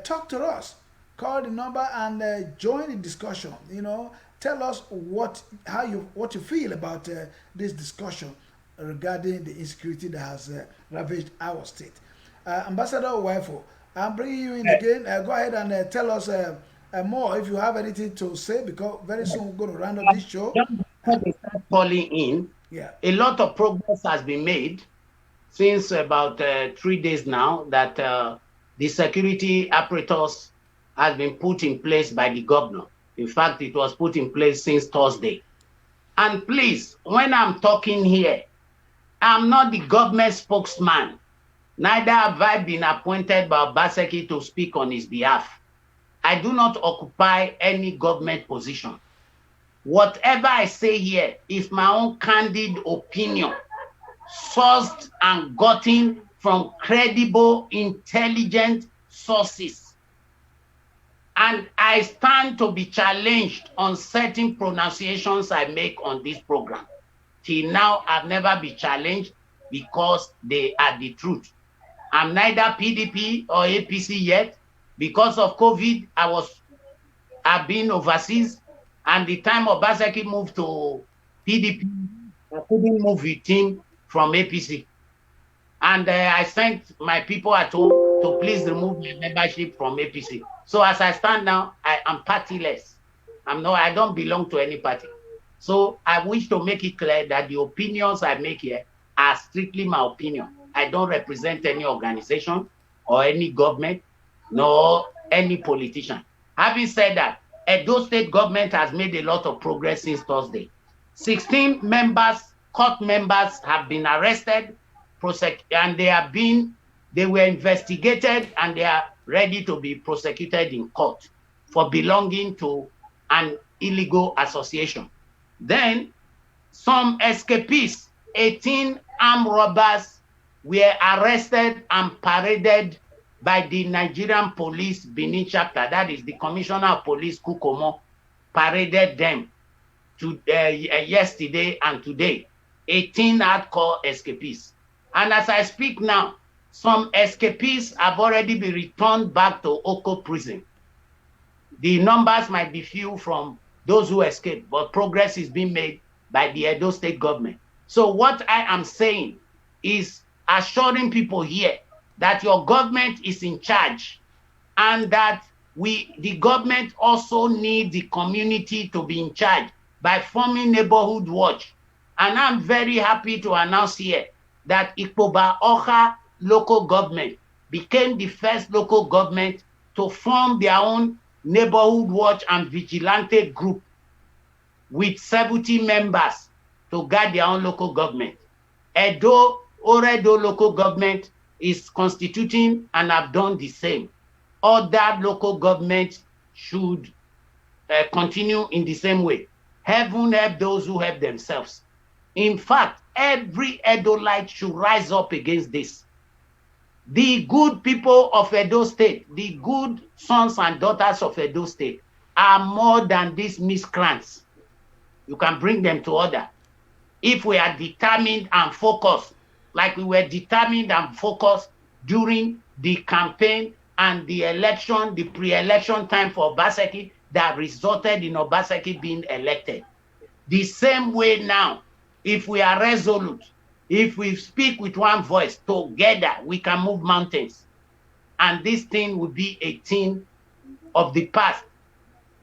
talk to us. Call the number and join the discussion. Tell us what you feel about this discussion regarding the insecurity that has ravaged our state. Ambassador Owaifo, I'm bringing you in again. Go ahead and tell us more if you have anything to say, because very soon we're going to round up this show. They start calling in. Yeah. A lot of progress has been made since about 3 days now that the security apparatus has been put in place by the governor. In fact, it was put in place since Thursday. And please, when I'm talking here, I'm not the government spokesman. Neither have I been appointed by Obaseki to speak on his behalf. I do not occupy any government position. Whatever I say here is my own candid opinion, sourced and gotten from credible, intelligent sources. And I stand to be challenged on certain pronunciations I make on this program. Till now, I've never been challenged because they are the truth. I'm neither PDP or APC yet. Because of COVID, I've been overseas. And the time Obaseki moved to PDP, I couldn't move with him from APC. And I sent my people at home to please remove my membership from APC. So as I stand now, I am partyless. I don't belong to any party. So I wish to make it clear that the opinions I make here are strictly my opinion. I don't represent any organization or any government, nor any politician. Having said that, Edo State government has made a lot of progress since Thursday. 16 members, court members have been arrested, and they were investigated, and they are ready to be prosecuted in court for belonging to an illegal association. Then some escapees, 18 armed robbers, were arrested and paraded by the Nigerian police Benin chapter. That is the Commissioner of Police Kukomo paraded them to yesterday and today. 18 hardcore escapees. And as I speak now, some escapees have already been returned back to Oko prison. The numbers might be few from those who escaped, but progress is being made by the Edo State government. So what I am saying is assuring people here that your government is in charge, and that the government also needs the community to be in charge by forming neighborhood watch. And I'm very happy to announce here that Ikpoba Oha local government became the first local government to form their own neighborhood watch and vigilante group with 70 members to guide their own local government. Oredo local government is constituting and have done the same. Other local governments should continue in the same way. Heaven help those who help themselves. In fact, every Edolite should rise up against this. The good people of Edo State, the good sons and daughters of Edo State, are more than these miscreants. You can bring them to order. If we are determined and focused, like we were determined and focused during the campaign and the election, the pre-election time for Obaseki that resulted in Obaseki being elected. The same way now, if we are resolute, if we speak with one voice, together we can move mountains. And this thing will be a thing of the past.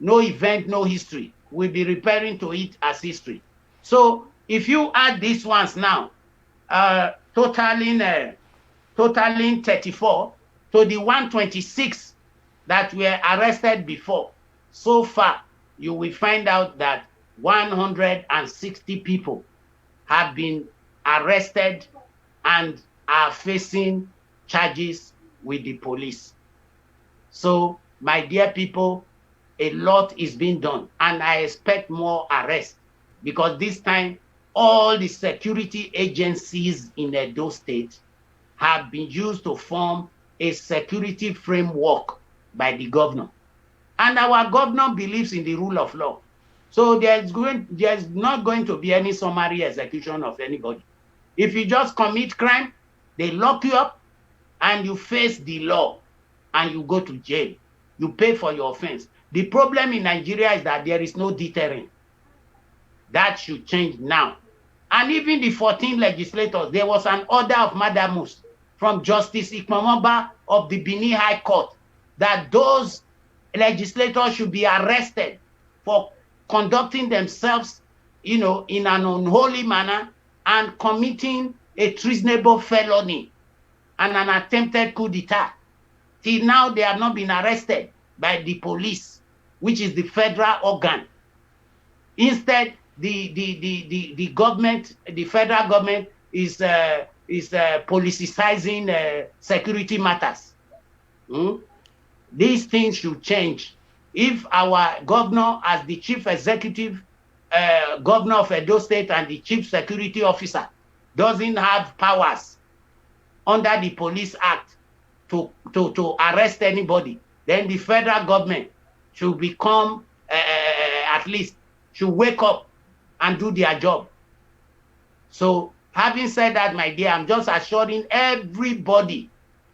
No event, no history. We'll be referring to it as history. So if you add these ones now, totaling 34 to the 126 that were arrested before, so far you will find out that 160 people have been arrested and are facing charges with the police. So, my dear people, a lot is being done, and I expect more arrests, because this time all the security agencies in Edo State have been used to form a security framework by the governor. And our governor believes in the rule of law. So there's not going to be any summary execution of anybody. If you just commit crime, they lock you up and you face the law and you go to jail. You pay for your offense. The problem in Nigeria is that there is no deterrent. That should change now. And even the 14 legislators, there was an order of Madamus from Justice Ikmamamba of the Benin High Court that those legislators should be arrested for conducting themselves, in an unholy manner and committing a treasonable felony and an attempted coup d'etat. Till now, they have not been arrested by the police, which is the federal organ. Instead, the government, the federal government, is politicizing security matters. These things should change. If our governor, as the chief executive governor of Edo State and the chief security officer, doesn't have powers under the Police Act to arrest anybody, then the federal government should become, at least, should wake up and do their job. So, having said that, my dear, I'm just assuring everybody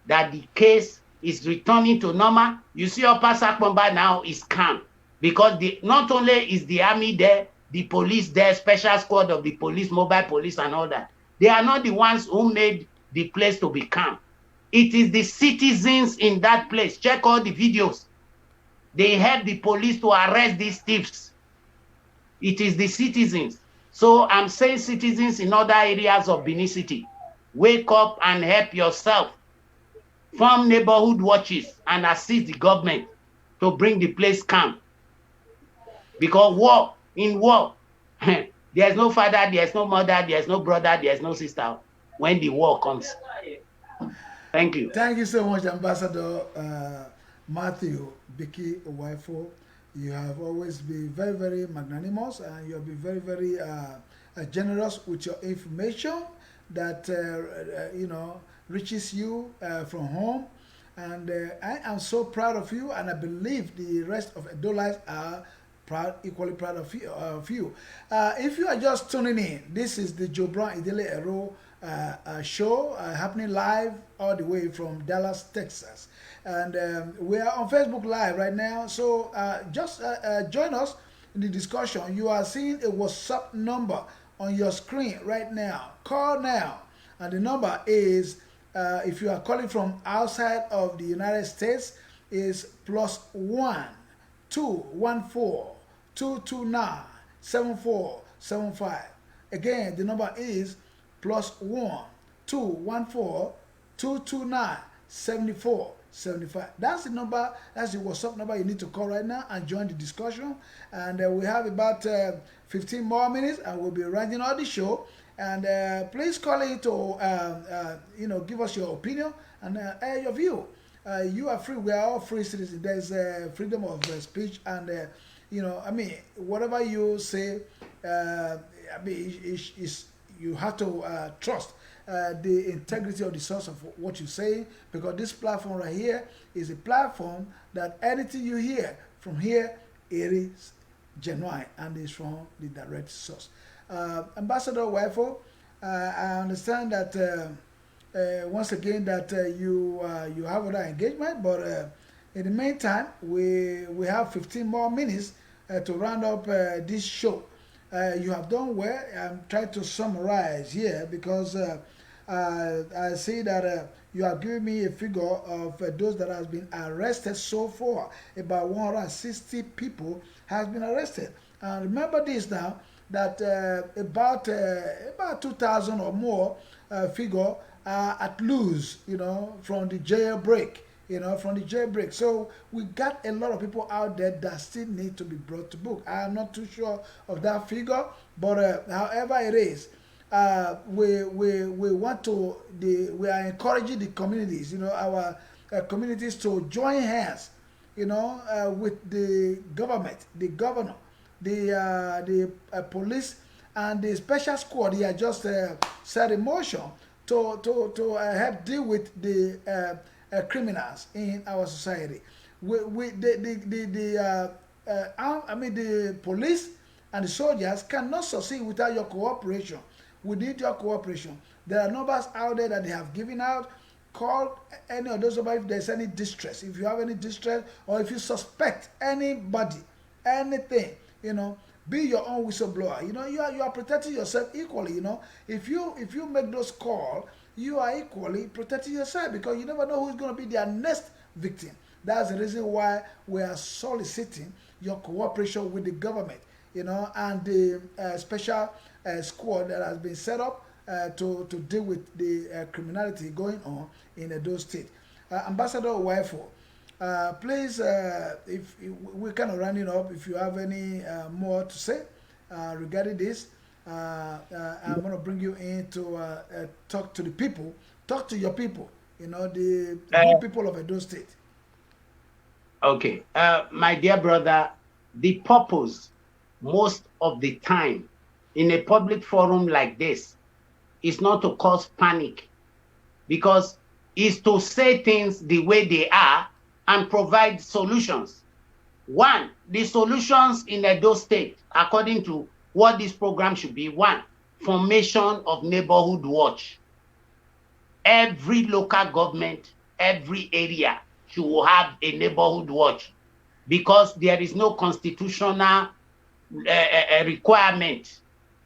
that the case is returning to normal. You see, Upper Sakmomba now is calm, because not only is the army there, the police there, special squad of the police, mobile police and all that, they are not the ones who made the place to be calm. It is the citizens in that place. Check all the videos. They help the police to arrest these thieves. It is the citizens. So I'm saying citizens in other areas of Benin City, wake up and help yourself. Form neighborhood watches and assist the government to bring the place calm. Because in war, there's no father, there's no mother, there's no brother, there's no sister when the war comes. Thank you. Thank you so much, Ambassador Matthew Biki Owaifo. You have always been very, very magnanimous, and you have been very, very generous with your information that reaches you from home. And I am so proud of you, and I believe the rest of Edolites are equally proud of you. If you are just tuning in, this is the Joe Brown Idele-Ero show happening live all the way from Dallas, Texas. And we are on Facebook Live right now, so just join us in the discussion. You are seeing a WhatsApp number on your screen right now. Call now, and the number is, if you are calling from outside of the United States, is +1 214 229 7475. Again, the number is +1 214 229 7475. That's the number, that's the WhatsApp number you need to call right now and join the discussion. And we have about 15 more minutes, and we'll be running all the show. And please call in to give us your opinion and your view. You are free. We are all free citizens. There's freedom of speech, and whatever you say, you have to trust the integrity of the source of what you say, because this platform right here is a platform that anything you hear from here, it is genuine and is from the direct source. Ambassador Owaifo, I understand that once again that you have other engagement, but in the meantime, we have 15 more minutes to round up this show. You have done well. I'm trying to summarize here because I see that you have given me a figure of those that has been arrested so far. About 160 people has been arrested. And remember this now, that about 2,000 or more figure are at loose, from the jailbreak. So we got a lot of people out there that still need to be brought to book. I am not too sure of that figure, but however it is, we are encouraging the communities, our communities to join hands, with the government, the governor, the police, and the special squad. They are just set in motion to help deal with the criminals in our society. The police and the soldiers cannot succeed without your cooperation. We need your cooperation. There are numbers out there that they have given out. Call any of those if there's any distress. If you have any distress, or if you suspect anybody, anything, be your own whistleblower. You are protecting yourself equally. If you make those calls, you are equally protecting yourself, because you never know who's going to be their next victim. That's the reason why we are soliciting your cooperation with the government, and the special squad that has been set up to deal with the criminality going on in Edo State. Ambassador Owaifo, please, if we're kind of running up, if you have any more to say regarding this, I'm going to bring you in to talk to the people, talk to your people, the good people of Edo State. Okay. My dear brother, the purpose most of the time in a public forum like this is not to cause panic, because it's to say things the way they are and provide solutions. One, the solutions in Edo State, according to what this program should be: one, formation of neighborhood watch. Every local government, every area should have a neighborhood watch, because there is no constitutional requirement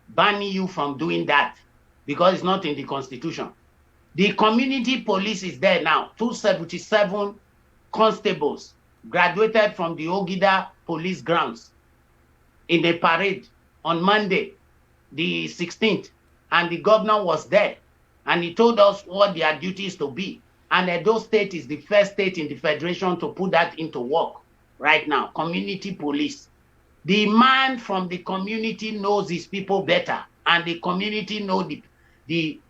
banning you from doing that, because it's not in the constitution. The community police is there now, 277 constables graduated from the Ogida police grounds in a parade on Monday, the 16th, and the governor was there, and he told us what their duties to be. And Edo State is the first state in the federation to put that into work right now, community police. The man from the community knows his people better, and the community know the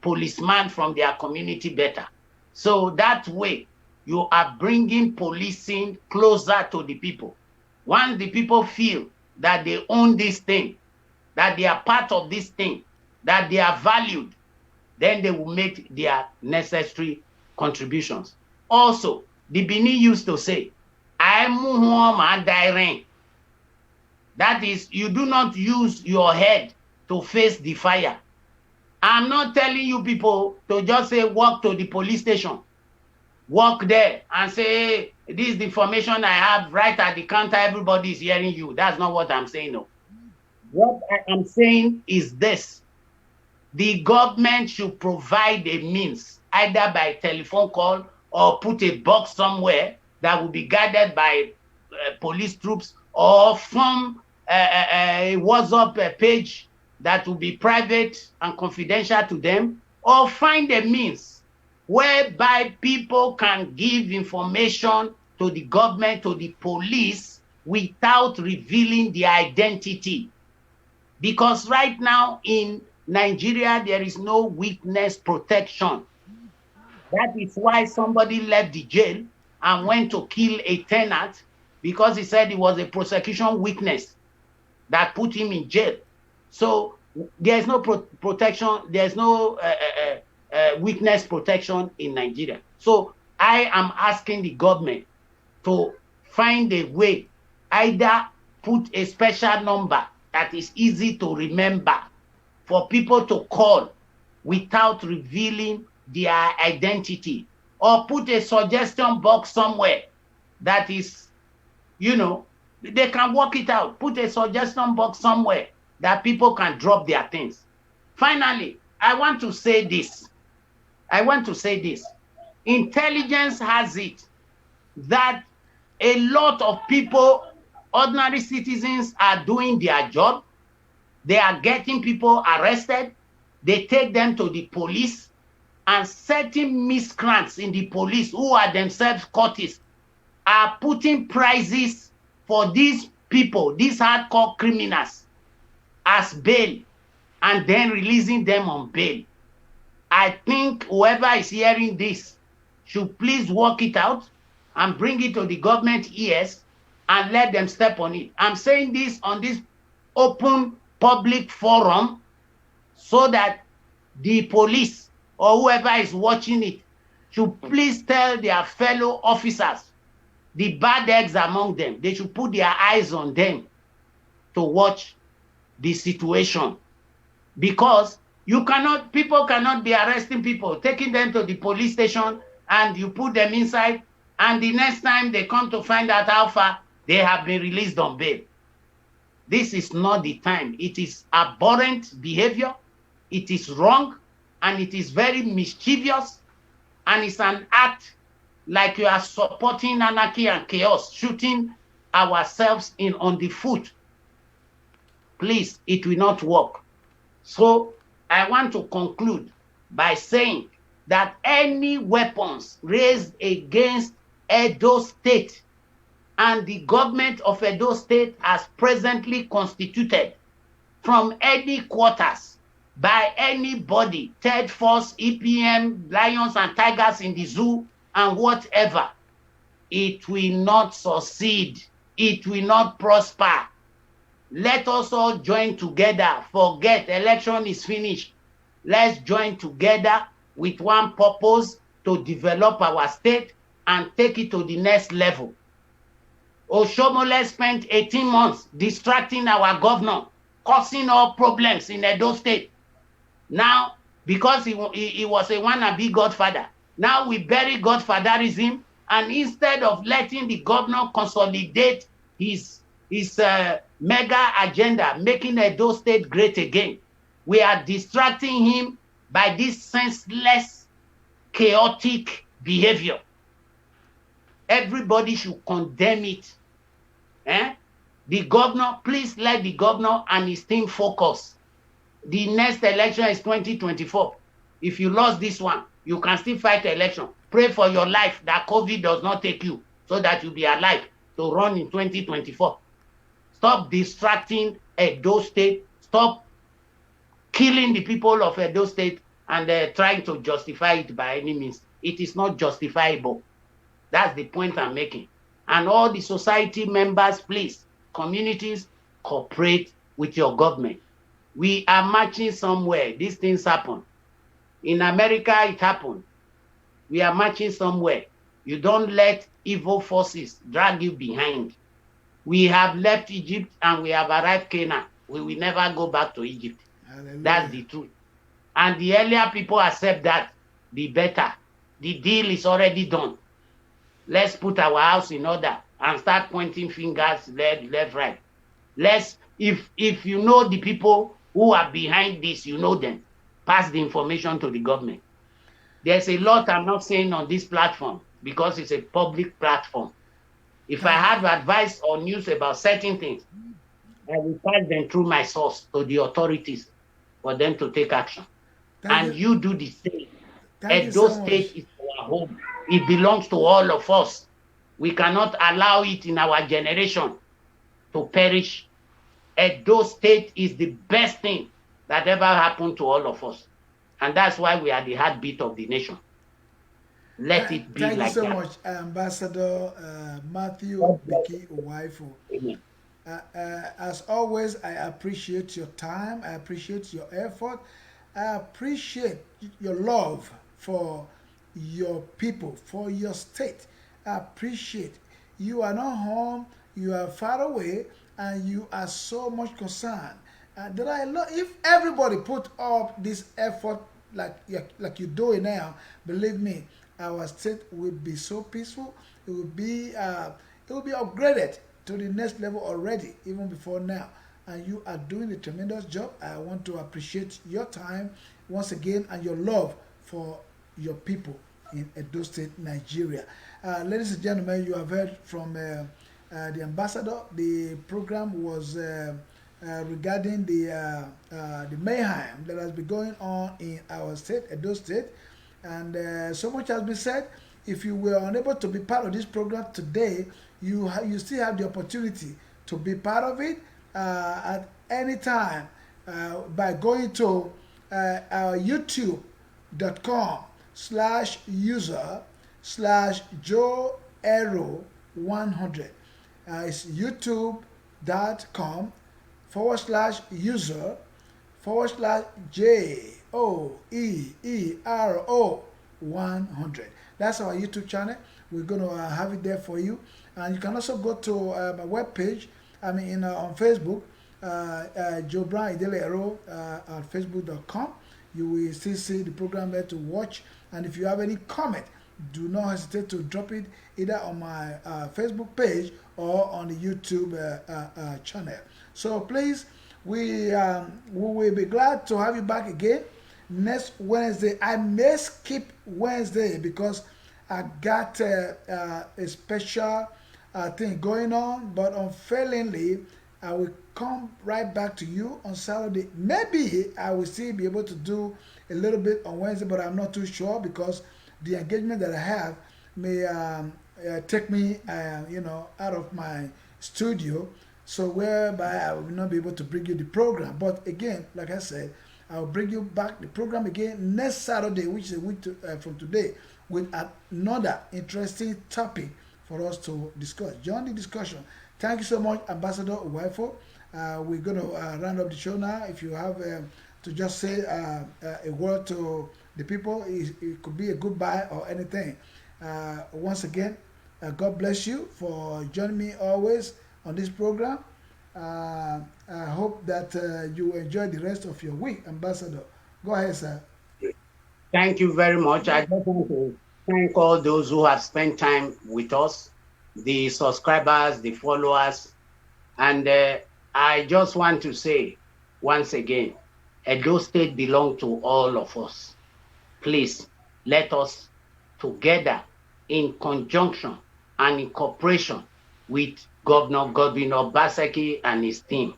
policeman from their community better. So that way, you are bringing policing closer to the people. Once the people feel that they own this thing, that they are part of this thing, that they are valued, then they will make their necessary contributions. Also, the Bini used to say, that is, you do not use your head to face the fire. I'm not telling you people to just say, walk to the police station, walk there and say, hey, this is the information I have right at the counter, everybody is hearing you. That's not what I'm saying, no. What I am saying is this. The government should provide a means, either by telephone call or put a box somewhere that will be guarded by police troops, or from a WhatsApp page that will be private and confidential to them, or find a means whereby people can give information to the government, to the police, without revealing their identity. Because right now in Nigeria, there is no witness protection. That is why somebody left the jail and went to kill a tenant, because he said he was a prosecution witness that put him in jail. So there's no protection, there's no witness protection in Nigeria. So I am asking the government to find a way, either put a special number that is easy to remember for people to call without revealing their identity, or put a suggestion box somewhere that is, you know, they can work it out. Put a suggestion box somewhere that people can drop their things. Finally, I want to say this. Intelligence has it that a lot of people, ordinary citizens, are doing their job. They are getting people arrested. They take them to the police, and certain miscreants in the police, who are themselves cultists, are putting prices for these people, these hardcore criminals, as bail, and then releasing them on bail. I think whoever is hearing this should please work it out and bring it to the government ears and let them step on it. I'm saying this on this open public forum so that the police or whoever is watching it should please tell their fellow officers, the bad eggs among them, they should put their eyes on them to watch the situation. Because people cannot be arresting people, taking them to the police station, and you put them inside, and the next time they come to find out how far, they have been released on bail. This is not the time. It is abhorrent behavior. It is wrong, and it is very mischievous, and it's an act like you are supporting anarchy and chaos, shooting ourselves on the foot. Please, it will not work. So I want to conclude by saying that any weapons raised against Edo State and the government of Edo State as presently constituted from any quarters by anybody, third force, EPM, lions and tigers in the zoo and whatever, it will not succeed. It will not prosper. Let us all join together. Forget election is finished. Let's join together with one purpose to develop our state and take it to the next level. Oshomole spent 18 months distracting our governor, causing all problems in Edo State. Now, because he was a wannabe godfather, now we bury godfatherism, and instead of letting the governor consolidate his mega agenda, making Edo State great again, we are distracting him by this senseless, chaotic behavior. Everybody should condemn it. The governor, please let the governor and his team focus. The next election is 2024. If you lost this one, you can still fight the election. Pray for your life that COVID does not take you, so that you'll be alive to run in 2024. Stop distracting Edo State. Stop killing the people of Edo State and trying to justify it by any means. It is not justifiable. That's the point I'm making. And all the society members, please, communities, cooperate with your government. We are marching somewhere. These things happen. In America, it happened. We are marching somewhere. You don't let evil forces drag you behind. We have left Egypt and we have arrived Canaan. We will never go back to Egypt. Hallelujah. That's the truth. And the earlier people accept that, the better. The deal is already done. Let's put our house in order and start pointing fingers left, right. If you know the people who are behind this, you know them, pass the information to the government. There's a lot I'm not saying on this platform because it's a public platform. If I have advice or news about certain things, I will pass them through my source to the authorities for them to take action. You do the same. Edo State is our home. It belongs to all of us. We cannot allow it in our generation to perish. Edo State is the best thing that ever happened to all of us. And that's why we are the heartbeat of the nation. Let it be like that. Thank you so much, Ambassador Matthew Biki Uwaifo. As always, I appreciate your time. I appreciate your effort. I appreciate your love for your people, for your state. I appreciate you are not home, you are far away, and you are so much concerned. There are a lot. If everybody put up this effort like you're doing now, believe me, our state will be so peaceful. It will be upgraded to the next level already, even before now. And you are doing a tremendous job. I want to appreciate your time once again and your love for your people in Edo State, Nigeria. Ladies and gentlemen, you have heard from the ambassador. The program was regarding the mayhem that has been going on in our state, Edo State. And so much has been said. If you were unable to be part of this program today, you still have the opportunity to be part of it at any time by going to our youtube.com/user/Idele-Ero100. It's youtube.com/user/JOEERO100. That's our YouTube channel. We're going to have it there for you. And you can also go to my webpage, on Facebook, Joe Brown Idele-Ero at facebook.com. You will still see the program there to watch. And if you have any comment, do not hesitate to drop it either on my Facebook page or on the YouTube channel. So please, we will be glad to have you back again next Wednesday. I may skip Wednesday because I got a special thing going on, but unfailingly, I will come right back to you on Saturday. Maybe I will still be able to do a little bit on Wednesday, but I'm not too sure because the engagement that I have may take me, out of my studio, so whereby I will not be able to bring you the program. But again, like I said, I'll bring you back the program again next Saturday, which is a week from today, with another interesting topic for us to discuss. Join the discussion. Thank you so much, Ambassador Uwaifo. We're going to round up the show now. If you have to just say a word to the people, it could be a goodbye or anything. Once again, God bless you for joining me always on this program. I hope that you enjoy the rest of your week, Ambassador. Go ahead, sir. Thank you very much. I just want to thank all those who have spent time with us, the subscribers, the followers. And I just want to say once again, Edo State belongs to all of us. Please, let us together in conjunction and in cooperation with Governor Godwin Obaseki and his team,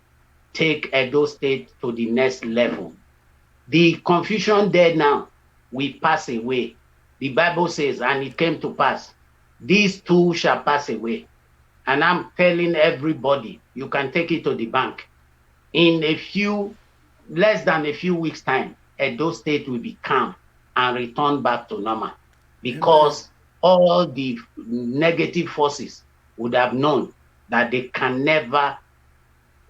take Edo State to the next level. The confusion there now will pass away. The Bible says, and it came to pass, these two shall pass away. And I'm telling everybody, you can take it to the bank. In less than a few weeks' time, Edo State will be calm and return back to normal, because all the negative forces would have known that they can never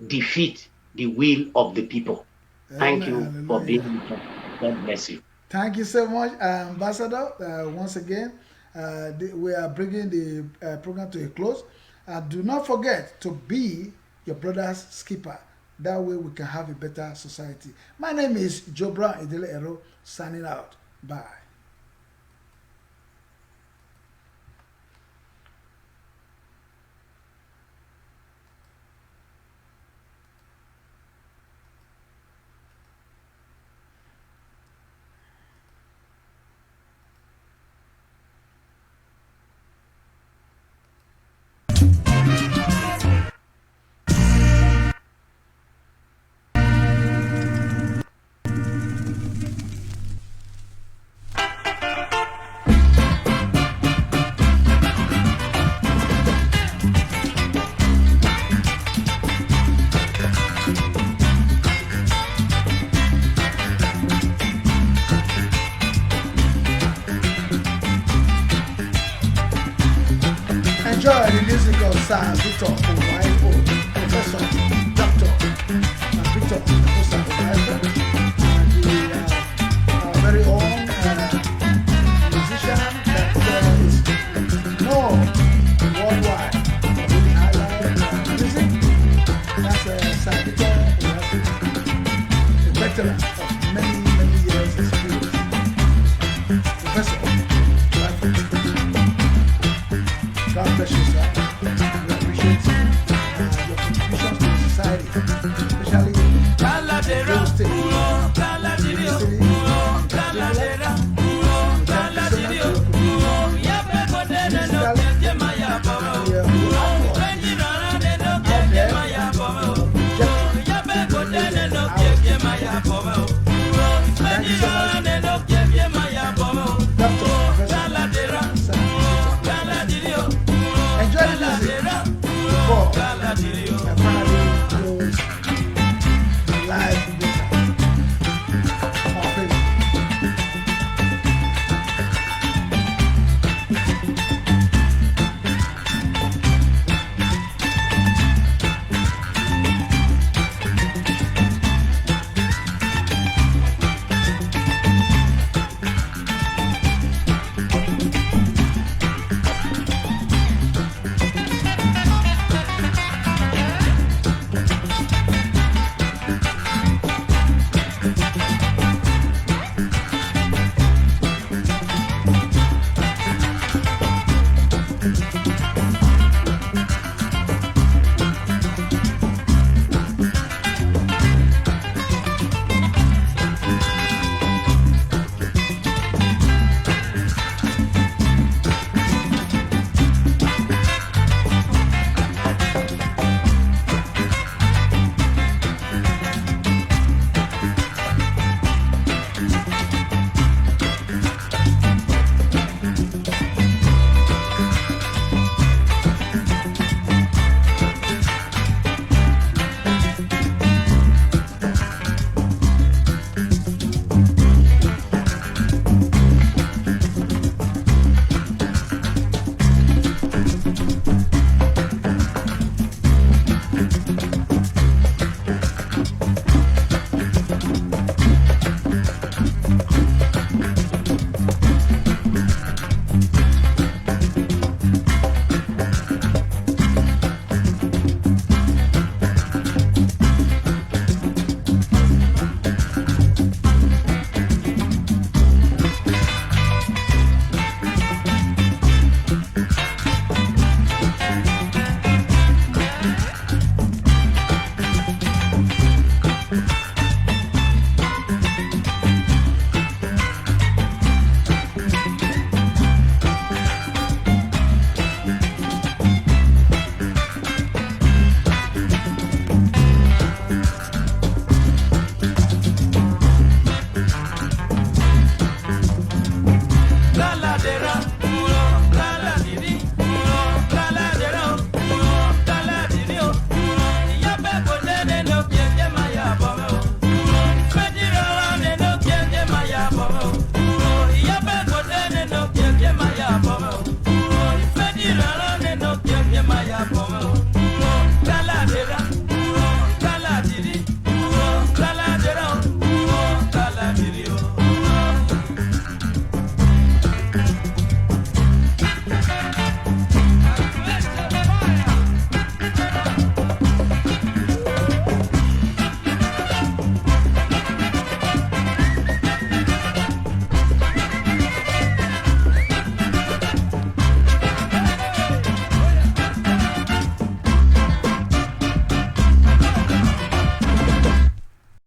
defeat the will of the people. Thank you for being here. God bless you. Thank you so much, Ambassador. Once again, we are bringing the program to a close. Do not forget to be your brother's skipper. That way we can have a better society. My name is Joe Brown Idele-Ero, signing out. Bye. Enjoy the music of Sir Victor Owaifo, Professor Dr. Victor Owaifo, and the very own musician that is known worldwide for doing highlight music. That's Sir Victor Owaifo, a veteran of many years experience. Professor Owaifo. God bless you, sir. We appreciate your contributions to society, especially in real estate. Thank you so much. Enjoy the music before I finally